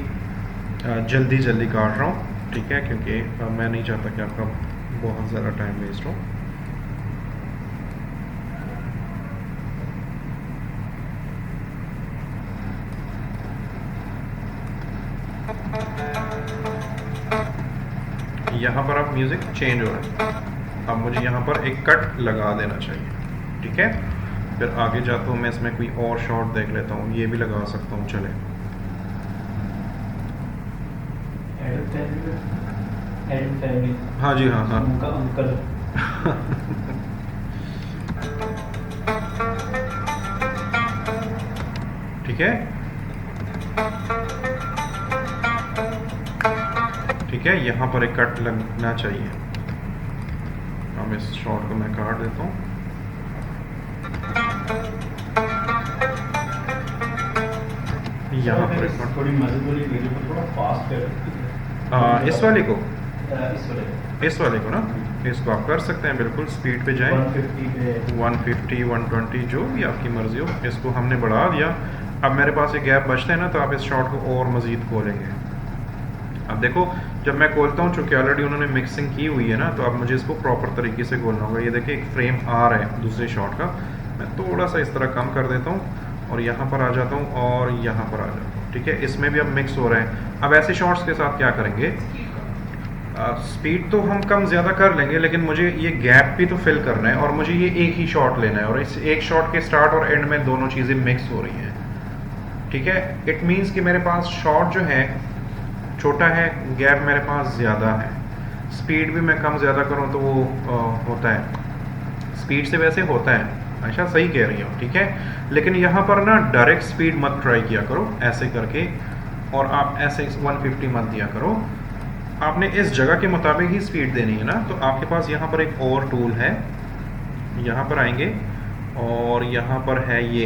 जल्दी जल्दी काट रहा हूँ, ठीक है, क्योंकि मैं नहीं चाहता कि आपका बहुत ज़्यादा टाइम वेस्ट हो। यहाँ पर अब म्यूज़िक चेंज हो रहा है, अब मुझे यहाँ पर एक कट लगा देना चाहिए, ठीक है। फिर आगे जाता हूँ मैं इसमें कोई और शॉट देख लेता हूँ, ये भी लगा सकता हूँ, चले। हाँ जी, हाँ हाँ उनका अंकल ठीक है, ठीक है, यहाँ पर एक कट लगना चाहिए। अब इस शॉट को मैं काट देता हूँ। यहाँ पर एक कट, थोड़ी मजेदारी वीडियो को थोड़ा फास्ट कर इस वाले को, इस वाले इस वाले को ना, इसको आप कर सकते हैं बिल्कुल, स्पीड पे जाएं, 150 पे 150 120 जो भी आपकी मर्जी हो। इसको हमने बढ़ा दिया। अब मेरे पास ये गैप बचते हैं ना, तो आप इस शॉट को और मज़ीद खोलेंगे। अब देखो, जब मैं खोलता हूँ, चूँकि ऑलरेडी उन्होंने मिक्सिंग की हुई है ना, तो अब मुझे इसको प्रॉपर तरीके से खोलना होगा। ये देखिए, एक फ्रेम आ रहा है दूसरे शॉट का, मैं थोड़ा सा इस तरह कम कर देता हूँ और यहाँ पर आ जाता हूँ और यहाँ पर आ जाता हूँ, ठीक है। इसमें भी अब मिक्स हो रहा है। अब ऐसे शॉट्स के साथ क्या करेंगे, स्पीड तो हम कम ज़्यादा कर लेंगे, लेकिन मुझे ये गैप भी तो फिल करना है और मुझे ये एक ही शॉट लेना है, और इस एक शॉट के स्टार्ट और एंड में दोनों चीज़ें मिक्स हो रही हैं, ठीक है। इट मीन्स कि मेरे पास शॉट जो है छोटा है, गैप मेरे पास ज़्यादा है। स्पीड भी मैं कम ज़्यादा करूँ तो वो होता है, स्पीड से वैसे होता है। अच्छा, सही कह रही हो, ठीक है। लेकिन यहाँ पर ना डायरेक्ट स्पीड मत ट्राई किया करो ऐसे करके, और आप ऐसे 150 मत दिया करो। आपने इस जगह के मुताबिक ही स्पीड देनी है ना। तो आपके पास यहाँ पर एक और टूल है, यहाँ पर आएंगे और यहाँ पर है ये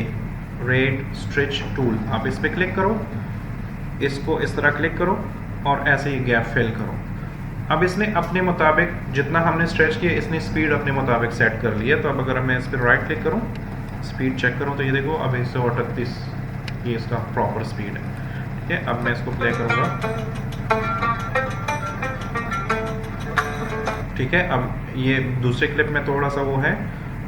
रेट स्ट्रेच टूल, आप इस पर क्लिक करो, इसको इस तरह क्लिक करो और ऐसे ही गैप फिल करो। अब इसने अपने मुताबिक जितना हमने स्ट्रेच किया, इसने स्पीड अपने मुताबिक सेट कर लिया। तो अब अगर मैं इस पर राइट क्लिक करूँ, स्पीड चेक करूँ, तो ये देखो अब 138 ये इसका प्रॉपर स्पीड है, ठीक है। अब मैं इसको प्ले करूँगा, ठीक है। अब ये दूसरे क्लिप में थोड़ा सा वो है,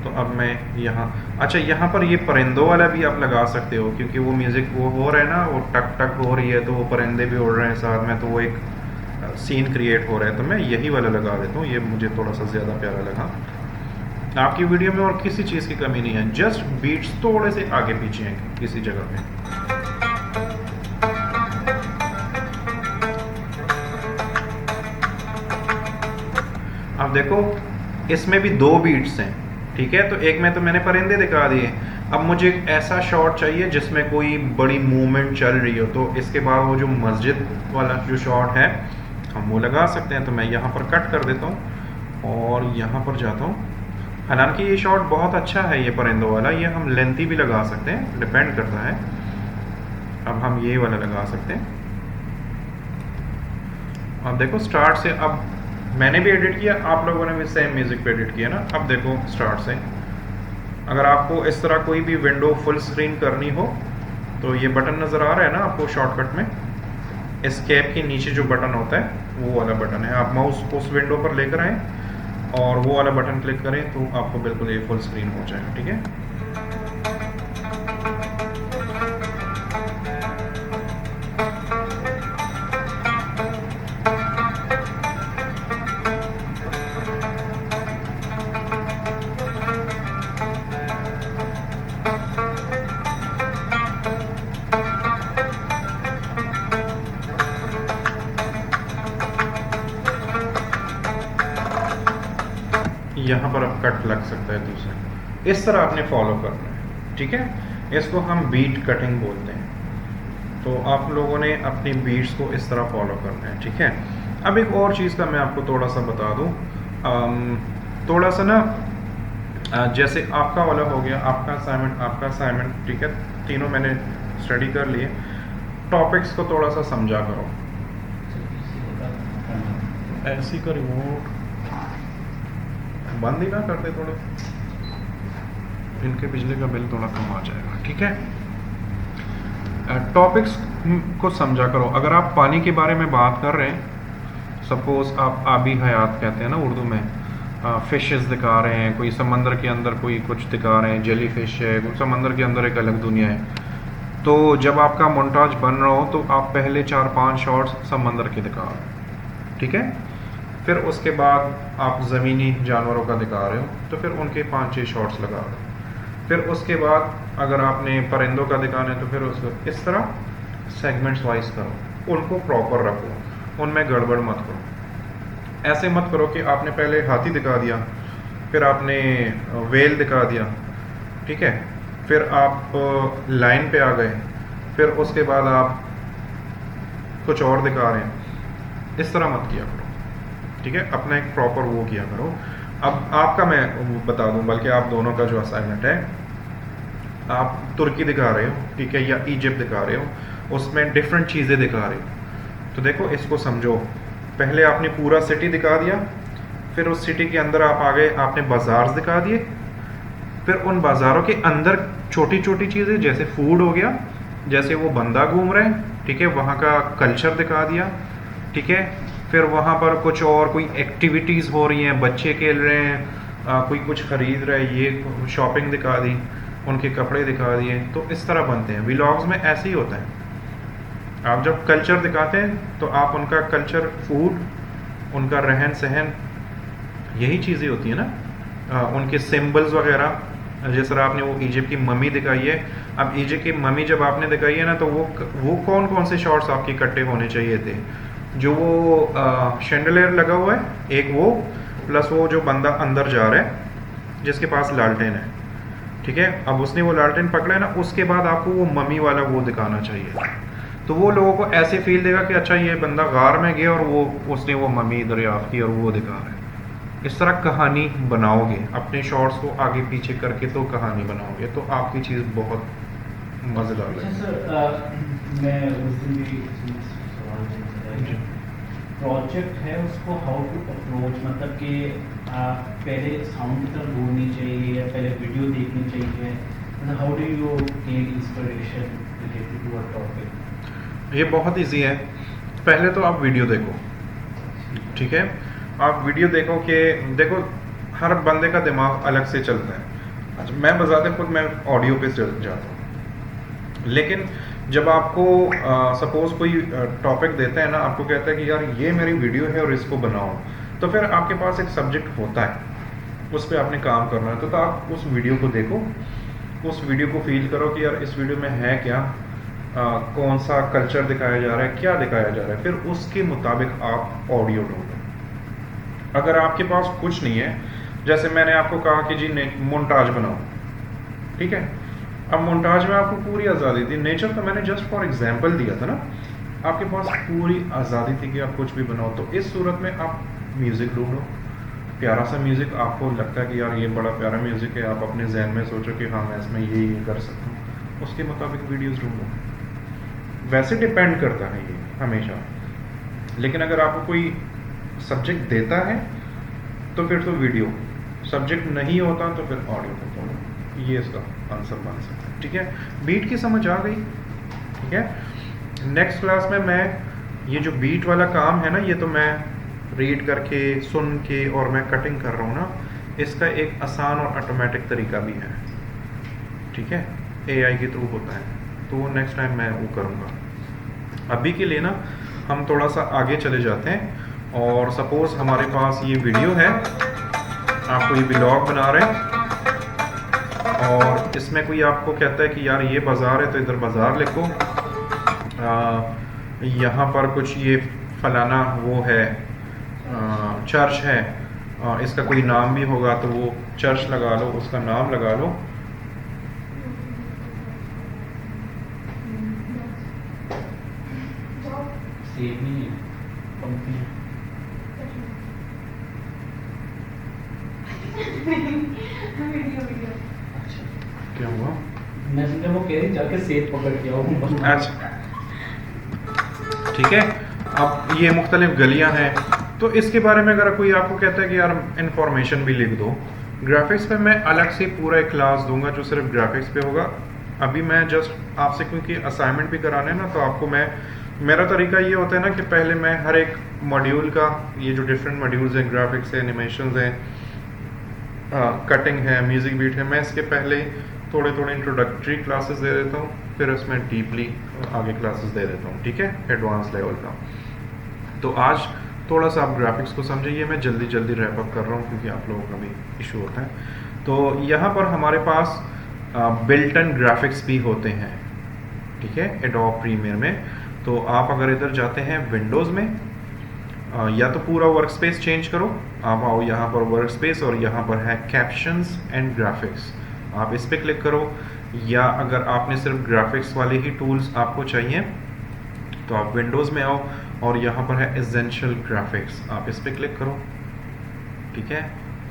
तो अब मैं यहाँ, अच्छा यहाँ पर ये परिंदों वाला भी आप लगा सकते हो, क्योंकि वो म्यूज़िक वो हो रहा है ना, वो टक टक हो रही है, तो वो परिंदे भी उड़ रहे हैं साथ में, तो वो एक सीन क्रिएट हो रहा है। तो मैं यही वाला लगा देता हूँ, ये मुझे थोड़ा सा ज़्यादा प्यारा लगा। आपकी वीडियो में और किसी चीज़ की कमी नहीं है, जस्ट बीट्स थोड़े से आगे पीछे हैं किसी जगह पे। अब देखो, इसमें भी 2 बीट्स हैं, ठीक है। तो एक में तो मैंने परिंदे दिखा दिए। अब मुझे एक ऐसा शॉट चाहिए जिसमें कोई बड़ी मूवमेंट चल रही हो, तो इसके बाद वो जो मस्जिद वाला जो शॉट है हम वो लगा सकते हैं। तो मैं यहाँ पर कट कर देता हूँ और यहाँ पर जाता हूँ। हालांकि ये शॉट बहुत अच्छा है, ये परिंदों वाला, ये हम लेंथी भी लगा सकते हैं, डिपेंड करता है। अब हम ये वाला लगा सकते हैं। अब देखो, स्टार्ट से, अब मैंने भी एडिट किया, आप लोगों ने भी सेम म्यूज़िक पे एडिट किया ना। अब देखो स्टार्ट से, अगर आपको इस तरह कोई भी विंडो फुल स्क्रीन करनी हो, तो ये बटन नज़र आ रहा है ना आपको शॉर्टकट में, एस्केप के नीचे जो बटन होता है वो वाला बटन है। आप माउस उस विंडो पर लेकर आएँ और वो वाला बटन क्लिक करें, तो आपको बिल्कुल ये फुल स्क्रीन हो जाएगा, ठीक है। यहाँ पर अब कट लग सकता है दूसरे, इस तरह आपने फॉलो करना है, ठीक है। इसको हम बीट कटिंग बोलते हैं। तो आप लोगों ने अपनी बीट्स को इस तरह फॉलो करना है, ठीक है। अब एक और चीज़ का मैं आपको थोड़ा सा बता दूँ, थोड़ा सा ना, जैसे आपका वाला हो गया, आपका असाइनमेंट, ठीक है, तीनों मैंने स्टडी कर लिए। टॉपिक्स को थोड़ा सा समझा करो। ऐसी का रिमोट बंद ही ना करते, थोड़ा इनके बिजली का बिल थोड़ा कम आ जाएगा, ठीक है। टॉपिक्स को समझा करो। अगर आप पानी के बारे में बात कर रहे हैं, सपोज आप आबी हयात कहते हैं ना उर्दू में, फिशेस दिखा रहे हैं, कोई समंदर के अंदर कोई कुछ दिखा रहे हैं, जेली फिश है, कोई समंदर के अंदर एक अलग दुनिया है। तो जब आपका मोन्टाज बन रहा हो तो आप पहले 4-5 शॉट्स समंदर के दिखा रहे हो, ठीक है। फिर उसके बाद आप ज़मीनी जानवरों का दिखा रहे हो तो फिर उनके 5-6 शॉट्स लगा रहे हो। फिर उसके बाद अगर आपने परिंदों का दिखाना है तो फिर उसको इस तरह सेगमेंट्स वाइज करो, उनको प्रॉपर रखो, उनमें गड़बड़ मत करो। ऐसे मत करो कि आपने पहले हाथी दिखा दिया, फिर आपने वेल दिखा दिया, ठीक है, फिर आप लाइन पे आ गए, फिर उसके बाद आप कुछ और दिखा रहे हैं। इस तरह मत किया करो, ठीक है। अपना एक प्रॉपर वो किया करो। अब आपका मैं बता दूं, बल्कि आप दोनों का जो असाइनमेंट है, आप तुर्की दिखा रहे हो, ठीक है, या इजिप्ट दिखा रहे हो, उसमें डिफरेंट चीज़ें दिखा रहे हो। तो देखो इसको समझो, पहले आपने पूरा सिटी दिखा दिया, फिर उस सिटी के अंदर आप आ गए, आपने बाजार दिखा दिए, फिर उन बाज़ारों के अंदर छोटी छोटी चीज़ें जैसे फूड हो गया, जैसे वो बंदा घूम रहे हैं, ठीक है, वहाँ का कल्चर दिखा दिया, ठीक है। फिर वहाँ पर कुछ और कोई एक्टिविटीज़ हो रही हैं, बच्चे खेल रहे हैं, कोई कुछ ख़रीद रहे हैं, ये शॉपिंग दिखा दी, उनके कपड़े दिखा दिए। तो इस तरह बनते हैं व्लॉग्स में, ऐसे ही होता है। आप जब कल्चर दिखाते हैं तो आप उनका कल्चर, फूड, उनका रहन सहन, यही चीज़ें होती हैं ना, उनके सिंबल्स वगैरह। जिस तरह आपने वो इजिप्ट की मम्मी दिखाई है, अब इजिप्ट की मम्मी जब आपने दिखाई है ना, तो वो कौन कौन से शॉट्स आपके इकट्ठे होने चाहिए थे? जो वो शैंडलियर लगा हुआ है, एक वो, प्लस वो जो बंदा अंदर जा रहा है जिसके पास लालटेन है, ठीक है। अब उसने वो लालटेन पकड़ा है ना, उसके बाद आपको वो मम्मी वाला वो दिखाना चाहिए। तो वो लोगों को ऐसे फील देगा कि अच्छा ये बंदा गार में गया और वो उसने वो मम्मी दरियाफ्त की और वो दिखा रहा है। इस तरह कहानी बनाओगे, अपने शॉर्ट्स को आगे पीछे करके तो कहानी बनाओगे, तो आपकी चीज़ बहुत मज़ेदार लगेगी। सर मैं उस दिन भी सवाल प्रोजेक्ट है, उसको हाउ टू अप्रोच, मतलब कि पहले साउंड की तरफ ढूंढनी चाहिए या पहले वीडियो देखनी चाहिए, मतलब how do you gain inspiration related to a topic? ये बहुत इजी है। पहले तो आप वीडियो देखो, ठीक है। आप वीडियो देखो कि देखो हर बंदे का दिमाग अलग से चलता है। अच्छा, मैं बजाते खुद मैं ऑडियो पे चल जाता हूँ, लेकिन जब आपको सपोज कोई टॉपिक देता है ना, आपको कहता है कि यार ये मेरी वीडियो है और इसको बनाओ, तो फिर आपके पास एक सब्जेक्ट होता है, उस पर आपने काम करना है। तो आप उस वीडियो को देखो, उस वीडियो को फील करो कि यार इस वीडियो में है क्या, कौन सा कल्चर दिखाया जा रहा है, क्या दिखाया जा रहा है, फिर उसके मुताबिक आप ऑडियो ढूंढो। अगर आपके पास कुछ नहीं है, जैसे मैंने आपको कहा कि जी मोन्टाज बनाओ, ठीक है, अब मोन्टाज में आपको पूरी आज़ादी थी, नेचर तो मैंने जस्ट फॉर एग्जांपल दिया था ना, आपके पास पूरी आज़ादी थी कि आप कुछ भी बनाओ। तो इस सूरत में आप म्यूज़िक ढूंढो, प्यारा सा म्यूज़िक, आपको लगता है कि यार ये बड़ा प्यारा म्यूज़िक है, आप अपने जहन में सोचो कि हाँ मैं इसमें ये कर सकता हूँ, उसके मुताबिक वीडियोज़ ढूंढो। वैसे डिपेंड करता है ये हमेशा, लेकिन अगर आपको कोई सब्जेक्ट देता है तो फिर तो वीडियो, सब्जेक्ट नहीं होता तो फिर ऑडियो को पढ़ो। ये इसका आंसर बन सकता है, ठीक है। बीट की समझ आ गई, ठीक है। नेक्स्ट क्लास में मैं ये जो बीट वाला काम है ना, ये तो मैं रीड करके सुन के और मैं कटिंग कर रहा हूँ ना, इसका एक आसान और ऑटोमेटिक तरीका भी है, ठीक है, AI के थ्रू होता है, तो वो नेक्स्ट टाइम मैं वो करूँगा। अभी के लिए ना हम थोड़ा सा आगे चले जाते हैं, और सपोज हमारे पास ये वीडियो है, आपको ये व्लॉग बना रहे हैं, और इसमें कोई आपको कहता है कि यार ये बाज़ार है तो इधर बाज़ार लिखो, यहाँ पर कुछ ये फलाना वो है, चर्च है, इसका कोई नाम भी होगा तो वो चर्च लगा लो, उसका नाम लगा लो। सेव नहीं है, पंक्ति वीडियो क्या हुआ? मैं समझा वो कह रही जाके सेव पकड़ के आओ। अच्छा, ठीक है। अब ये मुख्तलिफ गलियां हैं, तो इसके बारे में अगर कोई आपको कहता है कि यार इंफॉर्मेशन भी लिख दो, ग्राफिक्स पे मैं अलग से पूरा एक क्लास दूंगा जो सिर्फ ग्राफिक्स पे होगा, अभी मैं जस्ट आपसे क्योंकि असाइनमेंट भी कराने हैं ना, तो आपको मेरा तरीका ये होता है ना कि पहले मैं हर एक मॉड्यूल का, ये जो डिफरेंट मॉड्यूल्स हैं, ग्राफिक्स है, एनिमेशन है, कटिंग है, म्यूज़िक बीट है, मैं इसके पहले थोड़े इंट्रोडक्टरी क्लासेस दे देता हूँ, फिर उसमें डीपली आगे क्लासेस दे देता हूँ, ठीक है, एडवांस लेवल का। तो आज थोड़ा सा आप ग्राफिक्स को समझिए, मैं जल्दी रैप अप कर रहा हूँ क्योंकि आप लोगों का भी इशू होता है। तो यहाँ पर हमारे पास बिल्ट इन ग्राफिक्स भी होते हैं, ठीक है, एडोब प्रीमियर में। तो आप अगर इधर जाते हैं विंडोज़ में, या तो पूरा वर्क स्पेस चेंज करो, आप आओ यहाँ पर वर्क स्पेस और यहाँ पर है कैप्शंस एंड ग्राफिक्स, आप इस पर क्लिक करो। या अगर आपने सिर्फ ग्राफिक्स वाले ही टूल्स आपको चाहिए तो आप विंडोज़ में आओ और यहाँ पर है एसेंशियल ग्राफिक्स, आप इस पर क्लिक करो, ठीक है।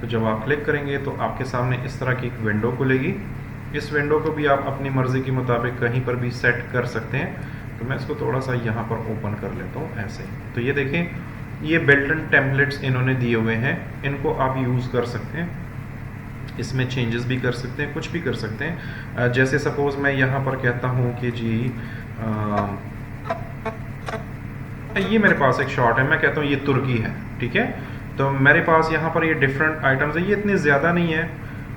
तो जब आप क्लिक करेंगे तो आपके सामने इस तरह की एक विंडो खुलेगी। इस विंडो को भी आप अपनी मर्ज़ी के मुताबिक कहीं पर भी सेट कर सकते हैं। तो मैं इसको थोड़ा सा यहाँ पर ओपन कर लेता हूँ ऐसे। तो ये देखें, ये बिल्ट इन टेम्पलेट्स इन्होंने दिए हुए हैं, इनको आप यूज़ कर सकते हैं, इसमें चेंजेस भी कर सकते हैं, कुछ भी कर सकते हैं। जैसे सपोज़ मैं यहाँ पर कहता हूँ कि जी ये मेरे पास एक शॉट है, मैं कहता हूँ ये तुर्की है, ठीक है। तो मेरे पास यहाँ पर ये डिफरेंट आइटम्स है, ये इतने ज़्यादा नहीं है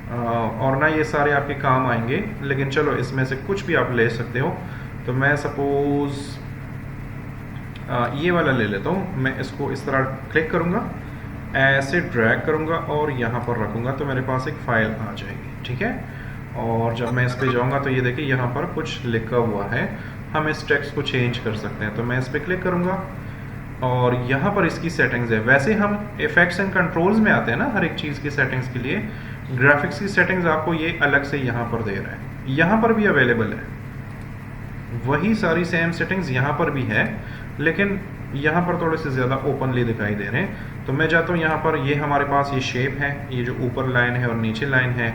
और ना ये सारे आपके काम आएंगे, लेकिन चलो इसमें से कुछ भी आप ले सकते हो। तो मैं सपोज़ ये वाला ले लेता हूँ, मैं इसको इस तरह क्लिक करूँगा, ऐसे ड्रैग करूँगा और यहाँ पर रखूँगा तो मेरे पास एक फ़ाइल आ जाएगी, ठीक है। और जब मैं इस पे जाऊँगा तो ये देखिए यहाँ पर कुछ लिखा हुआ है, हम इस टेक्स्ट को चेंज कर सकते हैं। तो मैं इस पर क्लिक करूँगा और यहाँ पर इसकी सेटिंग्स है। वैसे हम इफेक्ट्स एंड कंट्रोल्स में आते हैं ना हर एक चीज़ की सेटिंग्स के लिए, ग्राफिक्स की सेटिंग्स आपको ये अलग से यहाँ पर दे रहा है, यहाँ पर भी अवेलेबल है, वही सारी सेम सेटिंग्स यहाँ पर भी है, लेकिन यहाँ पर थोड़े से ज़्यादा ओपनली दिखाई दे रहे हैं। तो मैं जाता हूँ यहाँ पर, ये हमारे पास ये शेप है, ये जो ऊपर लाइन है और नीचे लाइन है,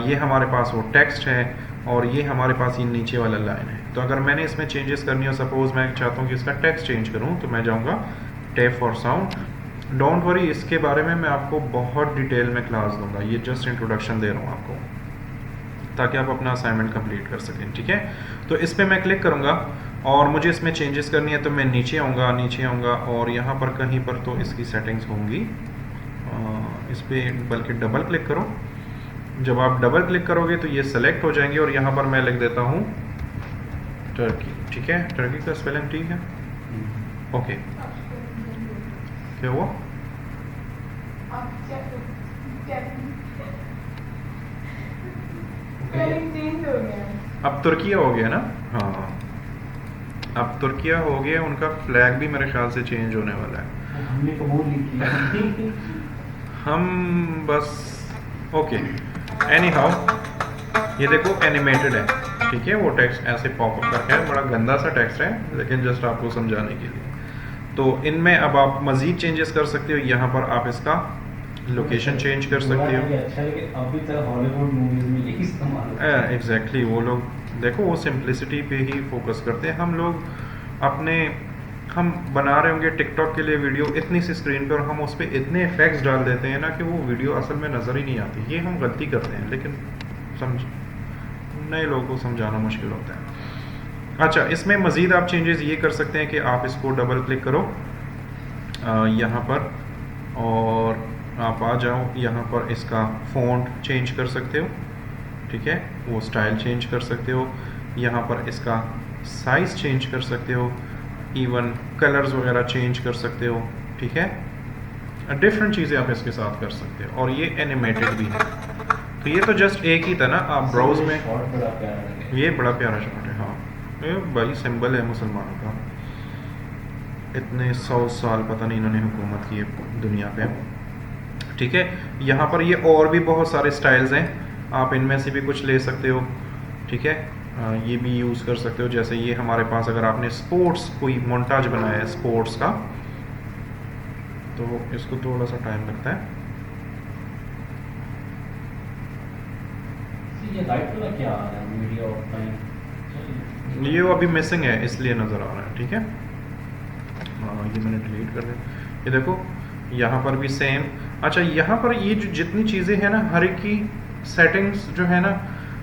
ये हमारे पास वो टेक्स्ट है और ये हमारे पास ये नीचे वाला लाइन है। तो अगर मैंने इसमें चेंजेस करनी हो, सपोज मैं चाहता हूँ कि इसका टेक्स्ट चेंज करूँ, तो मैं जाऊँगा tab for sound. Don't worry, इसके बारे में मैं आपको बहुत डिटेल में क्लास दूंगा, ये जस्ट इंट्रोडक्शन दे रहा हूँ आपको ताकि आप अपना असाइनमेंट कंप्लीट कर सकें, ठीक है। तो इस पर मैं क्लिक करूँगा और मुझे इसमें चेंजेस करनी है, तो मैं नीचे आऊँगा और यहाँ पर कहीं पर तो इसकी सेटिंग्स होंगी, इस पर बल्कि डबल क्लिक करो। जब आप डबल क्लिक करोगे तो ये सेलेक्ट हो जाएंगे और यहाँ पर मैं लिख देता हूँ टर्की, ठीक है। टर्की का स्पेलिंग ठीक है, ओके। क्या हुआ? अब तुर्किया हो गया ना, हाँ अब तुर्किया हो गया, उनका फ्लैग भी मेरे ख्याल से चेंज होने वाला है। हमने कबूल नहीं किया हम बस ओके। एनी हाउ, ये देखो एनिमेटेड है, ठीक है, वो टेक्स्ट ऐसे पॉपअप करके है, बड़ा गंदा सा टेक्स्ट है, लेकिन जस्ट आपको समझाने के लिए। तो इनमें अब आप मज़ीद चेंजेस कर सकते हो, यहाँ पर आप इसका लोकेशन चेंज कर सकते हो। अच्छा है कि अभी तक हॉलीवुड मूवीज में यही इस्तेमाल होता है। एग्जैक्टली, वो लोग देखो वो सिंप्लिसिटी पे ही फोकस करते हैं। हम लोग हम बना रहे होंगे टिकटॉक के लिए वीडियो इतनी सी स्क्रीन पर और हम उस पर इतने इफेक्ट्स डाल देते हैं ना कि वो वीडियो असल में नज़र ही नहीं आती। ये हम गलती करते हैं, लेकिन नए लोगों को समझाना मुश्किल होता है। अच्छा, इसमें मज़ीद आप चेंजेस ये कर सकते हैं कि आप इसको डबल क्लिक करो यहाँ पर और आप आ जाओ, यहाँ पर इसका फ़ॉन्ट चेंज कर सकते हो, ठीक है, वो स्टाइल चेंज कर सकते हो, यहाँ पर इसका साइज़ चेंज कर सकते हो, इवन कलर्स वगैरह चेंज कर सकते हो, ठीक है। डिफरेंट चीज़ें आप इसके साथ कर सकते हो और ये एनिमेटेड भी है। तो ये तो जस्ट एक ही था ना, आप ब्राउज में, ये बड़ा प्यारा शॉट है, हाँ ये भाई सिंबल है मुसलमानों का, इतने 100 साल पता नहीं इन्होंने हुकूमत की है दुनिया पे, ठीक है। यहाँ पर ये और भी बहुत सारे स्टाइल्स हैं, आप इनमें से भी कुछ ले सकते हो, ठीक है। ये भी यूज़ कर सकते हो। जैसे ये हमारे पास अगर आपने स्पोर्ट्स कोई मोन्टाज बनाया है स्पोर्ट्स का, तो इसको थोड़ा सा टाइम लगता है। ये राइट वाला क्या आ रहा है, मीडिया ऑफ टाइम, ये अभी मिसिंग है इसलिए नज़र आ रहा है, ठीक है। ये मैंने डिलीट कर दिया। ये देखो यहाँ पर भी सेम। अच्छा, यहाँ पर ये जो जितनी चीज़ें हैं ना, हर एक की सेटिंग्स जो है ना,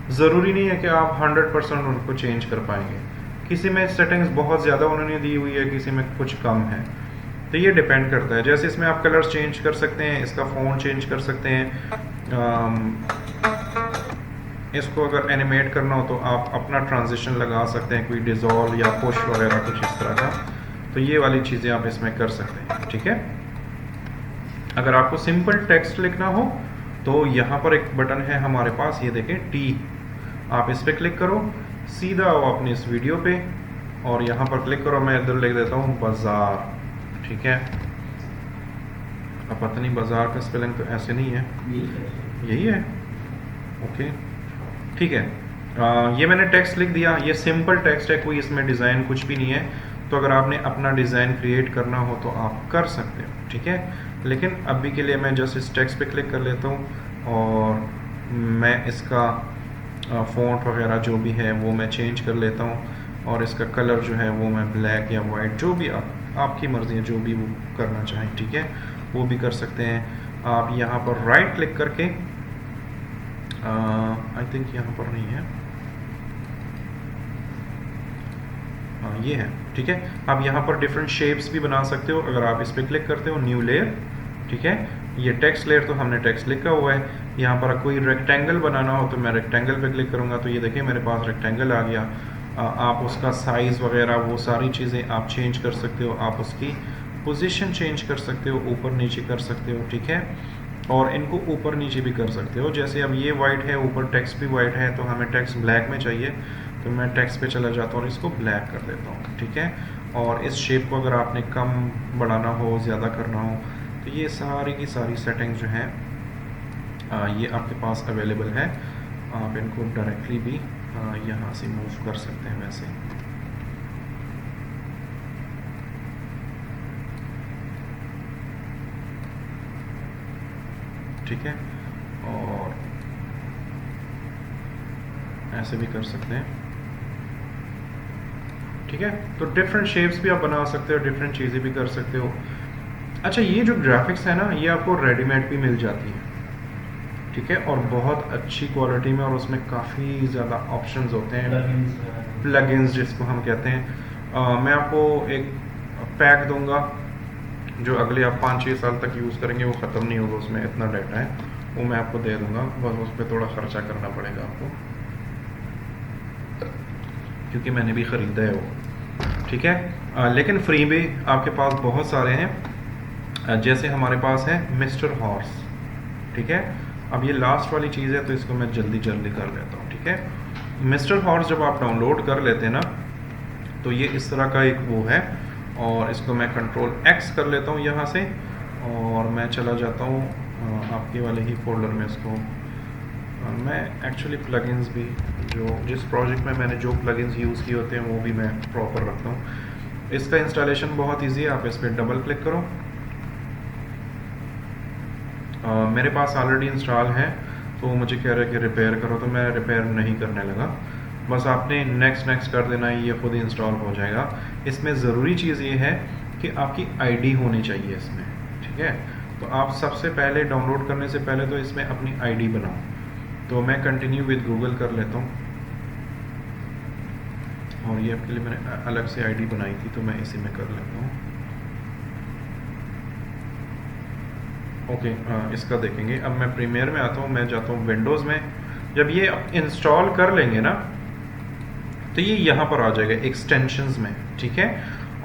ज़रूरी नहीं है कि आप 100% उनको चेंज कर पाएंगे। किसी में सेटिंग्स बहुत ज़्यादा उन्होंने दी हुई है, किसी में कुछ कम है, तो ये डिपेंड करता है। जैसे इसमें आप कलर्स चेंज कर सकते हैं, इसका फ़ॉन्ट चेंज कर सकते हैं, इसको अगर एनिमेट करना हो तो आप अपना ट्रांजिशन लगा सकते हैं, कोई डिज़ोल्व या पुश वगैरह कुछ इस तरह का, तो ये वाली चीज़ें आप इसमें कर सकते हैं, ठीक है। अगर आपको सिंपल टेक्स्ट लिखना हो तो यहाँ पर एक बटन है हमारे पास, ये देखें टी, आप इस पर क्लिक करो, सीधा आओ अपनी इस वीडियो पे और यहाँ पर क्लिक करो। मैं इधर लिख देता हूँ बाज़ार, ठीक है। अब पता नहीं बाज़ार का स्पेलिंग तो ऐसे नहीं है, यही है, ओके ठीक है। ये मैंने टेक्स्ट लिख दिया, ये सिंपल टेक्स्ट है, कोई इसमें डिज़ाइन कुछ भी नहीं है। तो अगर आपने अपना डिज़ाइन क्रिएट करना हो तो आप कर सकते हो, ठीक है। लेकिन अभी के लिए मैं जस्ट इस टेक्स्ट पे क्लिक कर लेता हूँ और मैं इसका फ़ॉन्ट वगैरह जो भी है वो मैं चेंज कर लेता हूँ और इसका कलर जो है वो मैं ब्लैक या वाइट, जो भी आपकी मर्ज़ी है, जो भी वो करना चाहें, ठीक है, वो भी कर सकते हैं। आप यहाँ पर राइट क्लिक करके, आई थिंक यहाँ पर नहीं है, ये है, ठीक है। आप यहाँ पर डिफरेंट शेप्स भी बना सकते हो अगर आप इस पर क्लिक करते हो, न्यू लेयर, ठीक है। ये टेक्स्ट लेयर तो हमने टेक्स्ट लिखा हुआ है। यहाँ पर कोई रेक्टेंगल बनाना हो तो मैं रेक्टेंगल पे क्लिक करूँगा तो ये देखिए मेरे पास रेक्टेंगल आ गया। आप उसका साइज़ वगैरह वो सारी चीज़ें आप चेंज कर सकते हो, आप उसकी पोजीशन चेंज कर सकते हो, ऊपर नीचे कर सकते हो, ठीक है। और इनको ऊपर नीचे भी कर सकते हो। जैसे अब ये वाइट है, ऊपर टेक्स्ट भी वाइट है, तो हमें टेक्स्ट ब्लैक में चाहिए तो मैं टेक्स्ट पे चला जाता हूँ और इसको ब्लैक कर देता हूँ, ठीक है। और इस शेप को अगर आपने कम बढ़ाना हो, ज़्यादा करना हो, तो ये सारी की सारी सेटिंग जो हैं ये आपके पास अवेलेबल है। आप इनको डायरेक्टली भी यहाँ से मूव कर सकते हैं वैसे। ठीक है, और ऐसे भी कर सकते हैं, ठीक है। तो डिफरेंट शेप्स भी आप बना सकते हो, डिफरेंट चीज़ें भी कर सकते हो। अच्छा, ये जो ग्राफिक्स है ना, ये आपको रेडीमेड भी मिल जाती है, ठीक है, और बहुत अच्छी क्वालिटी में, और उसमें काफ़ी ज़्यादा ऑप्शंस होते हैं, प्लगइन्स जिसको हम कहते हैं। मैं आपको एक पैक दूंगा जो अगले आप 5-6 साल तक यूज़ करेंगे, वो ख़त्म नहीं होगा, उसमें इतना डाटा है, वो मैं आपको दे दूंगा। बस उस पर थोड़ा ख़र्चा करना पड़ेगा आपको, क्योंकि मैंने भी ख़रीदा है वो, ठीक है। लेकिन फ्री भी आपके पास बहुत सारे हैं। जैसे हमारे पास है मिस्टर हॉर्स, ठीक है। अब ये लास्ट वाली चीज़ है तो इसको मैं जल्दी कर लेता हूँ, ठीक है। मिस्टर हॉर्स जब आप डाउनलोड कर लेते हैं ना, तो ये इस तरह का एक वो है, और इसको मैं कंट्रोल X कर लेता हूँ यहाँ से, और मैं चला जाता हूँ आपके वाले ही फोल्डर में। इसको मैं एक्चुअली प्लगइन्स भी जिस प्रोजेक्ट में मैंने जो प्लगइन्स यूज़ किए होते हैं वो भी मैं प्रॉपर रखता हूँ। इसका इंस्टॉलेशन बहुत ईजी है, आप इस पर डबल क्लिक करो। मेरे पास ऑलरेडी इंस्टॉल है, तो मुझे कह रहा है कि रिपेयर करो, तो मैं रिपेयर नहीं करने लगा। बस आपने नेक्स्ट कर देना है, ये खुद ही इंस्टॉल हो जाएगा। इसमें ज़रूरी चीज़ ये है कि आपकी आईडी होनी चाहिए इसमें, ठीक है। तो आप सबसे पहले डाउनलोड करने से पहले तो इसमें अपनी आईडी बनाओ। तो मैं कंटिन्यू विद गूगल कर लेता हूँ, और ये आपके लिए मैंने अलग से आईडी बनाई थी, तो मैं इसी में कर लेता हूँ। ओके, इसका देखेंगे। अब मैं प्रीमियर में आता हूँ, मैं जाता हूँ विंडोज़ में। जब ये इंस्टॉल कर लेंगे ना, तो ये यहाँ पर आ जाएगा एक्सटेंशंस में, ठीक है।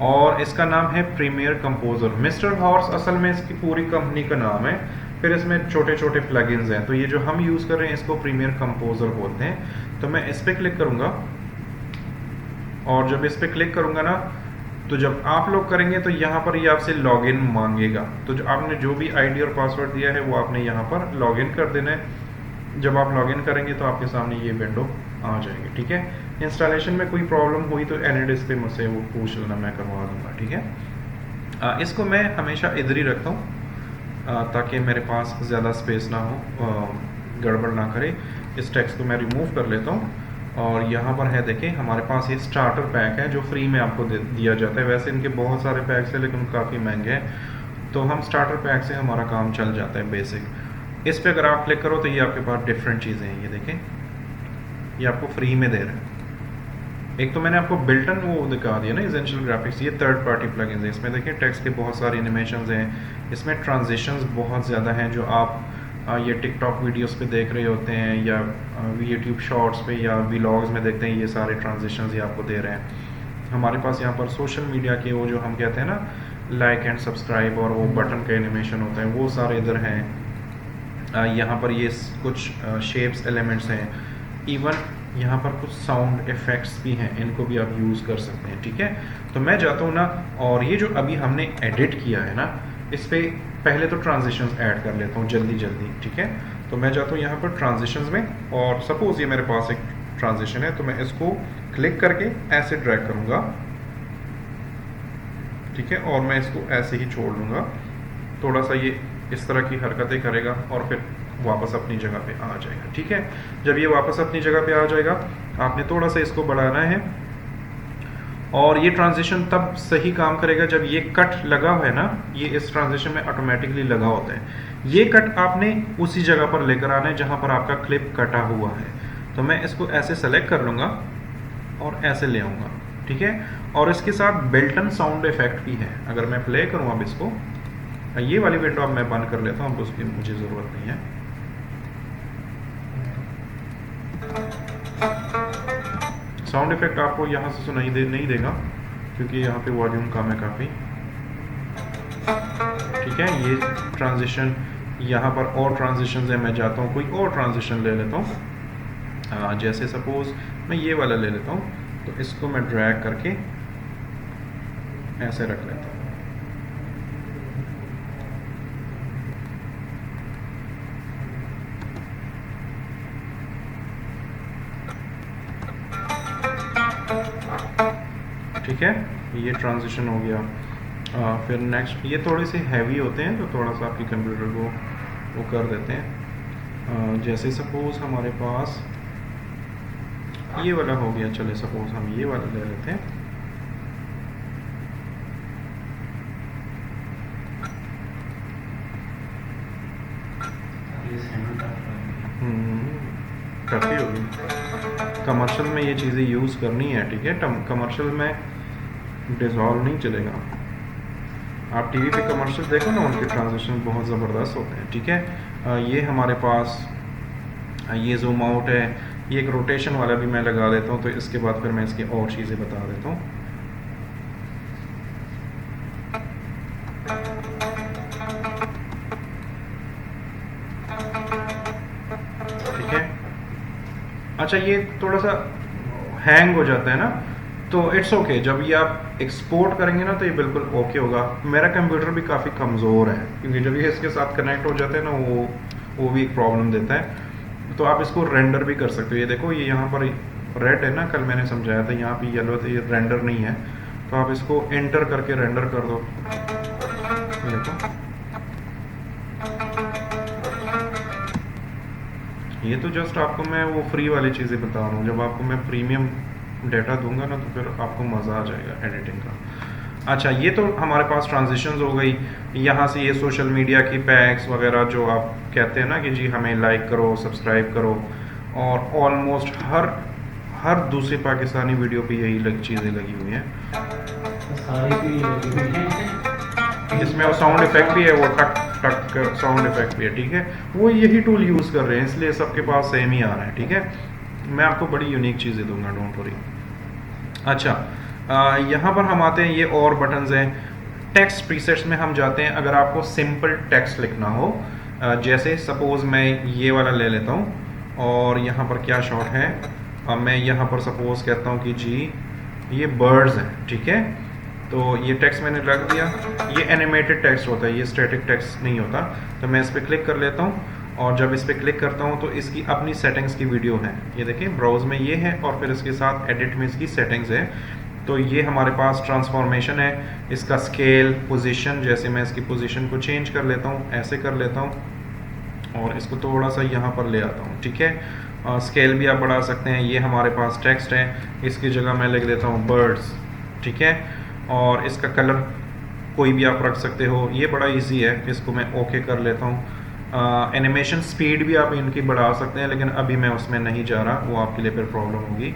और इसका नाम है प्रीमियर कंपोजर। मिस्टर हॉर्स असल में इसकी पूरी कंपनी का नाम है, फिर इसमें छोटे छोटे प्लगइन्स हैं। तो ये जो हम यूज़ कर रहे हैं इसको प्रीमियर कंपोजर बोलते हैं। तो मैं इस पर क्लिक करूँगा, और जब इस पर क्लिक करूँगा ना, तो जब आप लोग करेंगे तो यहाँ पर ये आपसे लॉगिन मांगेगा। तो जो आपने जो भी आईडी और पासवर्ड दिया है वो आपने यहाँ पर लॉगिन कर देना है। जब आप लॉगिन करेंगे तो आपके सामने ये विंडो आ जाएगी, ठीक है। इंस्टॉलेशन में कोई प्रॉब्लम हुई तो एनीडेस्क पे मुझसे वो पूछ लेना, मैं करवा दूँगा, ठीक है। इसको मैं हमेशा इधर ही रखता हूँ ताकि मेरे पास ज़्यादा स्पेस ना हो, गड़बड़ ना करे। इस टेक्स्ट को मैं रिमूव कर लेता हूँ, और यहाँ पर है देखें हमारे पास ये स्टार्टर पैक है जो फ्री में आपको दिया जाता है। वैसे इनके बहुत सारे पैक्स हैं लेकिन काफ़ी महंगे हैं, तो हम स्टार्टर पैक से हमारा काम चल जाता है बेसिक। इस पे अगर आप क्लिक करो तो ये आपके पास डिफरेंट चीज़ें हैं, ये देखें ये आपको फ्री में दे रहे हैं। एक तो मैंने आपको बिल्टन वो दिखा दिया ना एसेंशियल ग्राफिक्स, ये थर्ड पार्टी प्लगइन्स है। इसमें देखिए टेक्स्ट के बहुत सारे एनिमेशंस हैं, इसमें ट्रांजिशंस बहुत ज़्यादा हैं जो आप ये टिकटॉक वीडियोस पे देख रहे होते हैं या यूट्यूब शॉर्ट्स पे या व्लॉग्स में देखते हैं, ये सारे ट्रांजिशंस ये आपको दे रहे हैं। हमारे पास यहाँ पर सोशल मीडिया के वो जो हम कहते हैं ना लाइक एंड सब्सक्राइब और वो बटन का एनिमेशन होता है, वो सारे इधर हैं। यहाँ पर ये कुछ शेप्स एलिमेंट्स हैं, इवन यहाँ पर कुछ साउंड इफ़ेक्ट्स भी हैं, इनको भी आप यूज़ कर सकते हैं। ठीक है, तो मैं जाता हूँ ना, और ये जो अभी हमने एडिट किया है ना, इस पर पहले तो ट्रांजिशंस ऐड कर लेता हूँ जल्दी जल्दी। ठीक है, तो मैं जाता हूँ यहाँ पर ट्रांजिशंस में, और सपोज ये मेरे पास एक ट्रांजिशन है, तो मैं इसको क्लिक करके ऐसे ड्रैग करूँगा। ठीक है, और मैं इसको ऐसे ही छोड़ दूँगा, थोड़ा सा ये इस तरह की हरकतें करेगा और फिर वापस अपनी जगह पे आ जाएगा। ठीक है, जब ये वापस अपनी जगह पे आ जाएगा, आपने थोड़ा सा इसको बढ़ाना है, और ये ट्रांजिशन तब सही काम करेगा जब ये कट लगा हुआ है ना, ये इस ट्रांजिशन में ऑटोमेटिकली लगा होता है। ये कट आपने उसी जगह पर लेकर आना है जहां पर आपका क्लिप कटा हुआ है। तो मैं इसको ऐसे सेलेक्ट कर लूँगा और ऐसे ले आऊँगा। ठीक है, और इसके साथ बिल्टन साउंड इफेक्ट भी है। अगर मैं प्ले करूँ अब इसको, ये वाली विंडो अब मैं बंद कर लेता हूँ, अब उसकी मुझे ज़रूरत नहीं है। साउंड इफेक्ट आपको यहाँ से सुनाई नहीं देगा क्योंकि यहाँ पे वॉल्यूम कम है काफ़ी। ठीक है, ये ट्रांजिशन यहाँ पर और ट्रांजिशन है, मैं जाता हूँ कोई और ट्रांजिशन ले लेता हूँ। जैसे सपोज मैं ये वाला ले लेता हूँ, तो इसको मैं ड्रैग करके ऐसे रख लेता हूँ। ठीक है, ये ट्रांजिशन हो गया। फिर नेक्स्ट ये थोड़े से हैवी होते हैं, तो थोड़ा सा आपकी कंप्यूटर को वो कर देते हैं। जैसे सपोज हमारे पास ये वाला हो गया, चले सपोज हम ये वाला ले लेते हैं। काफ़ी होगी, कमर्शियल में ये चीज़ें यूज़ करनी है। ठीक है, कमर्शियल में डिज़ॉल्व नहीं चलेगा। आप टीवी पे कमर्शियल देखो ना, उनके ट्रांजिशन बहुत ज़बरदस्त होते हैं। ठीक है, ये हमारे पास ये जूम आउट है, ये एक रोटेशन वाला भी मैं लगा देता हूँ, तो इसके बाद फिर मैं इसकी और चीज़ें बता देता हूँ। ठीक है, अच्छा ये थोड़ा सा हैंग हो जाता है ना, तो इट्स ओके। जब ये आप एक्सपोर्ट करेंगे ना, तो ये बिल्कुल ओके होगा। मेरा कंप्यूटर भी काफ़ी कमज़ोर है, क्योंकि जब ये इसके साथ कनेक्ट हो जाते हैं ना, वो भी एक प्रॉब्लम देता है। तो आप इसको रेंडर भी कर सकते हो। ये देखो, ये यहाँ पर रेड है ना, कल मैंने समझाया था, यहाँ पे येलो, तो ये रेंडर नहीं है, तो आप इसको एंटर करके रेंडर कर दो। ये देखो, ये तो जस्ट आपको मैं वो फ्री वाली चीज़ें बता रहा हूँ। जब आपको मैं प्रीमियम डेटा दूंगा ना, तो फिर आपको मज़ा आ जाएगा एडिटिंग का। अच्छा, ये तो हमारे पास ट्रांजिशंस हो गई। यहाँ से ये सोशल मीडिया की पैक्स वगैरह जो आप कहते हैं ना कि जी हमें लाइक करो, सब्सक्राइब करो, और ऑलमोस्ट हर दूसरी पाकिस्तानी वीडियो पे यही चीज़ें लगी हुई हैं। इसमें वो साउंड इफेक्ट भी है, वो टक टक साउंड इफेक्ट भी है। ठीक है, वो यही टूल यूज़ कर रहे हैं, इसलिए सबके पास सेम ही आ रहा है। ठीक है, मैं आपको बड़ी यूनिक चीज़ें दूंगा, डोंट वरी। अच्छा, यहाँ पर हम आते हैं, ये और बटन्स हैं। टेक्स्ट प्रीसेट्स में हम जाते हैं। अगर आपको सिंपल टेक्स्ट लिखना हो, जैसे सपोज मैं ये वाला ले लेता हूँ, और यहाँ पर क्या शॉट है, अब मैं यहाँ पर सपोज कहता हूँ कि जी ये बर्ड्स हैं। ठीक है, तो ये टेक्स्ट मैंने रख दिया। ये एनिमेटेड टेक्स्ट होता है, ये स्टैटिक टेक्स्ट नहीं होता। तो मैं इस पर क्लिक कर लेता हूँ, और जब इस पर क्लिक करता हूँ तो इसकी अपनी सेटिंग्स की वीडियो है। ये देखिए, ब्राउज में ये है, और फिर इसके साथ एडिट में इसकी सेटिंग्स है। तो ये हमारे पास ट्रांसफॉर्मेशन है, इसका स्केल, पोजीशन, जैसे मैं इसकी पोजीशन को चेंज कर लेता हूँ, ऐसे कर लेता हूँ, और इसको थोड़ा सा यहाँ पर ले आता हूँ। ठीक है, स्केल भी आप बढ़ा सकते हैं। ये हमारे पास टेक्स्ट है, इसकी जगह मैं लिख देता हूँ बर्ड्स। ठीक है, और इसका कलर कोई भी आप रख सकते हो, ये बड़ा इजी है। इसको मैं ओके कर लेता हूँ। एनिमेशन स्पीड भी आप इनकी बढ़ा सकते हैं, लेकिन अभी मैं उसमें नहीं जा रहा, वो आपके लिए फिर प्रॉब्लम होगी।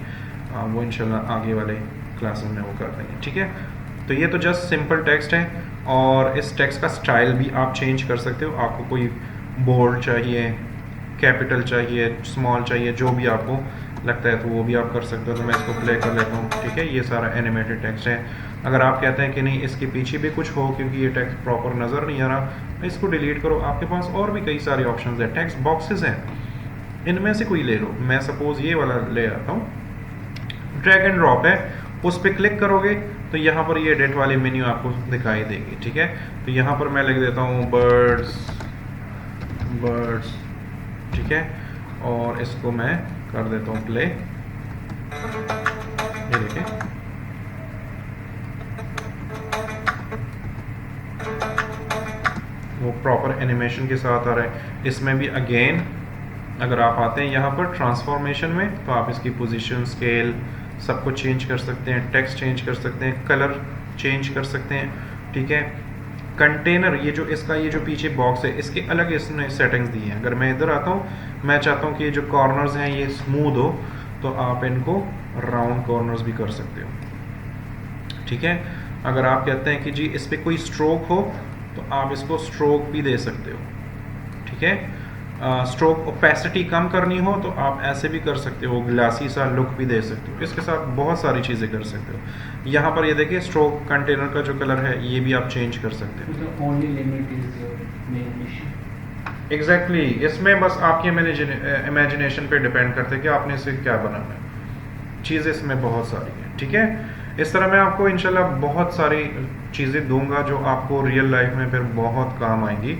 वो इंशाल्लाह आगे वाले क्लासेस में वो कर देंगे, ठीक है। तो ये तो जस्ट सिंपल टेक्स्ट है, और इस टेक्स्ट का स्टाइल भी आप चेंज कर सकते हो। आपको कोई बोल्ड चाहिए, कैपिटल चाहिए, स्मॉल चाहिए, जो भी आपको लगता है तो वो भी आप कर सकते हो। तो मैं इसको प्ले कर लेता हूँ, ठीक है। ये सारा एनिमेटेड टेक्स्ट है। अगर आप कहते हैं कि नहीं इसके पीछे भी कुछ हो क्योंकि ये टेक्स्ट प्रॉपर नज़र नहीं आ रहा, इसको डिलीट करो। आपके पास और भी कई सारे ऑप्शंस हैं, टेक्स्ट बॉक्सेस हैं, इनमें से कोई ले लो। मैं सपोज ये वाला ले आता हूँ, ड्रैग एंड ड्रॉप है, उस पर क्लिक करोगे तो यहाँ पर ये एडिट वाली मेन्यू आपको दिखाई देगी, ठीक है। तो यहाँ पर मैं लिख देता हूँ बर्ड्स, ठीक है, और इसको मैं कर देता हूँ प्ले। ये देखिए, वो प्रॉपर एनिमेशन के साथ आ रहा है। इसमें भी अगेन अगर आप आते हैं यहाँ पर ट्रांसफॉर्मेशन में, तो आप इसकी पोजीशन, स्केल सब कुछ चेंज कर सकते हैं, टेक्स्ट चेंज कर सकते हैं, कलर चेंज कर सकते हैं, ठीक है। कंटेनर, ये जो इसका ये जो पीछे बॉक्स है, इसके अलग इसने सेटिंग्स दी हैं। अगर मैं इधर आता हूँ, मैं चाहता हूँ कि ये जो कॉर्नर्स हैं ये स्मूथ हो, तो आप इनको राउंड कॉर्नर्स भी कर सकते हो, ठीक है। अगर आप कहते हैं कि जी इस पर कोई स्ट्रोक हो, तो आप इसको स्ट्रोक भी दे सकते हो, ठीक है। स्ट्रोक ओपेसिटी कम करनी हो तो आप ऐसे भी कर सकते हो, ग्लासी सा लुक भी दे सकते हो। इसके साथ बहुत सारी चीज़ें कर सकते हो। यहाँ पर ये देखिए, स्ट्रोक कंटेनर का जो कलर है ये भी आप चेंज कर सकते हो। एग्जैक्टली, इसमें बस आपकी इमेजिनेशन पे डिपेंड करते हैं कि आपने इसे क्या बनाना है। चीज़ें इसमें बहुत सारी हैं, ठीक है। इस तरह मैं आपको इंशाल्लाह बहुत सारी चीज़ें दूंगा जो आपको रियल लाइफ में फिर बहुत काम आएंगी।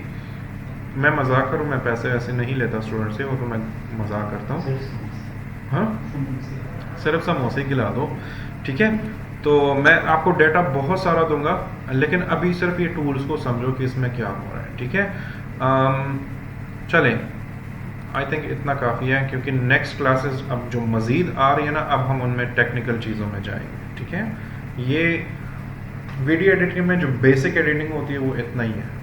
मैं मजाक करूँ, मैं पैसे वैसे नहीं लेता स्टूडेंट से, वो तो मैं मजाक करता हूँ। हाँ, सिर्फ समोसे खिला दो, ठीक है। तो मैं आपको डेटा बहुत सारा दूंगा, लेकिन अभी सिर्फ ये टूल्स को समझो कि इसमें क्या हो रहा है, ठीक है। चलें, आई थिंक इतना काफ़ी है, क्योंकि नेक्स्ट क्लासेस अब जो मज़ीद आ रही है ना, अब हम उनमें टेक्निकल चीज़ों में जाएंगे, ठीक है। ये वीडियो एडिटिंग में जो बेसिक एडिटिंग होती है वो इतना ही है।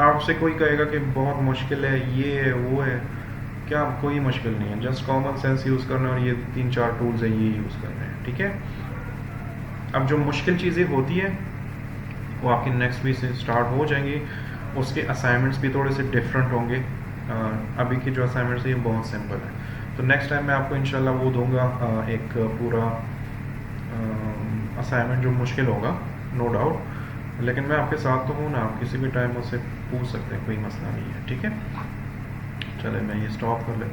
आपसे कोई कहेगा कि बहुत मुश्किल है, ये है, वो है, क्या कोई मुश्किल नहीं है। जस्ट कॉमन सेंस यूज़ करना, और ये 3-4 टूल्स हैं ये यूज़ करने हैं, ठीक है। अब जो मुश्किल चीज़ें होती हैं वो आपकी नेक्स्ट वीक से स्टार्ट हो जाएंगी। उसके असाइनमेंट्स भी थोड़े से डिफरेंट होंगे। अभी की जो असाइनमेंट्स है ये बहुत सिंपल है। तो नेक्स्ट टाइम मैं आपको इंशाल्लाह वो दूंगा, एक पूरा असाइनमेंट जो मुश्किल होगा, नो डाउट। लेकिन मैं आपके साथ तो हूँ ना, आप किसी भी टाइम मुझसे पूछ सकते हैं, कोई मसला नहीं है, ठीक है। चले मैं ये स्टॉप कर लेता हूँ।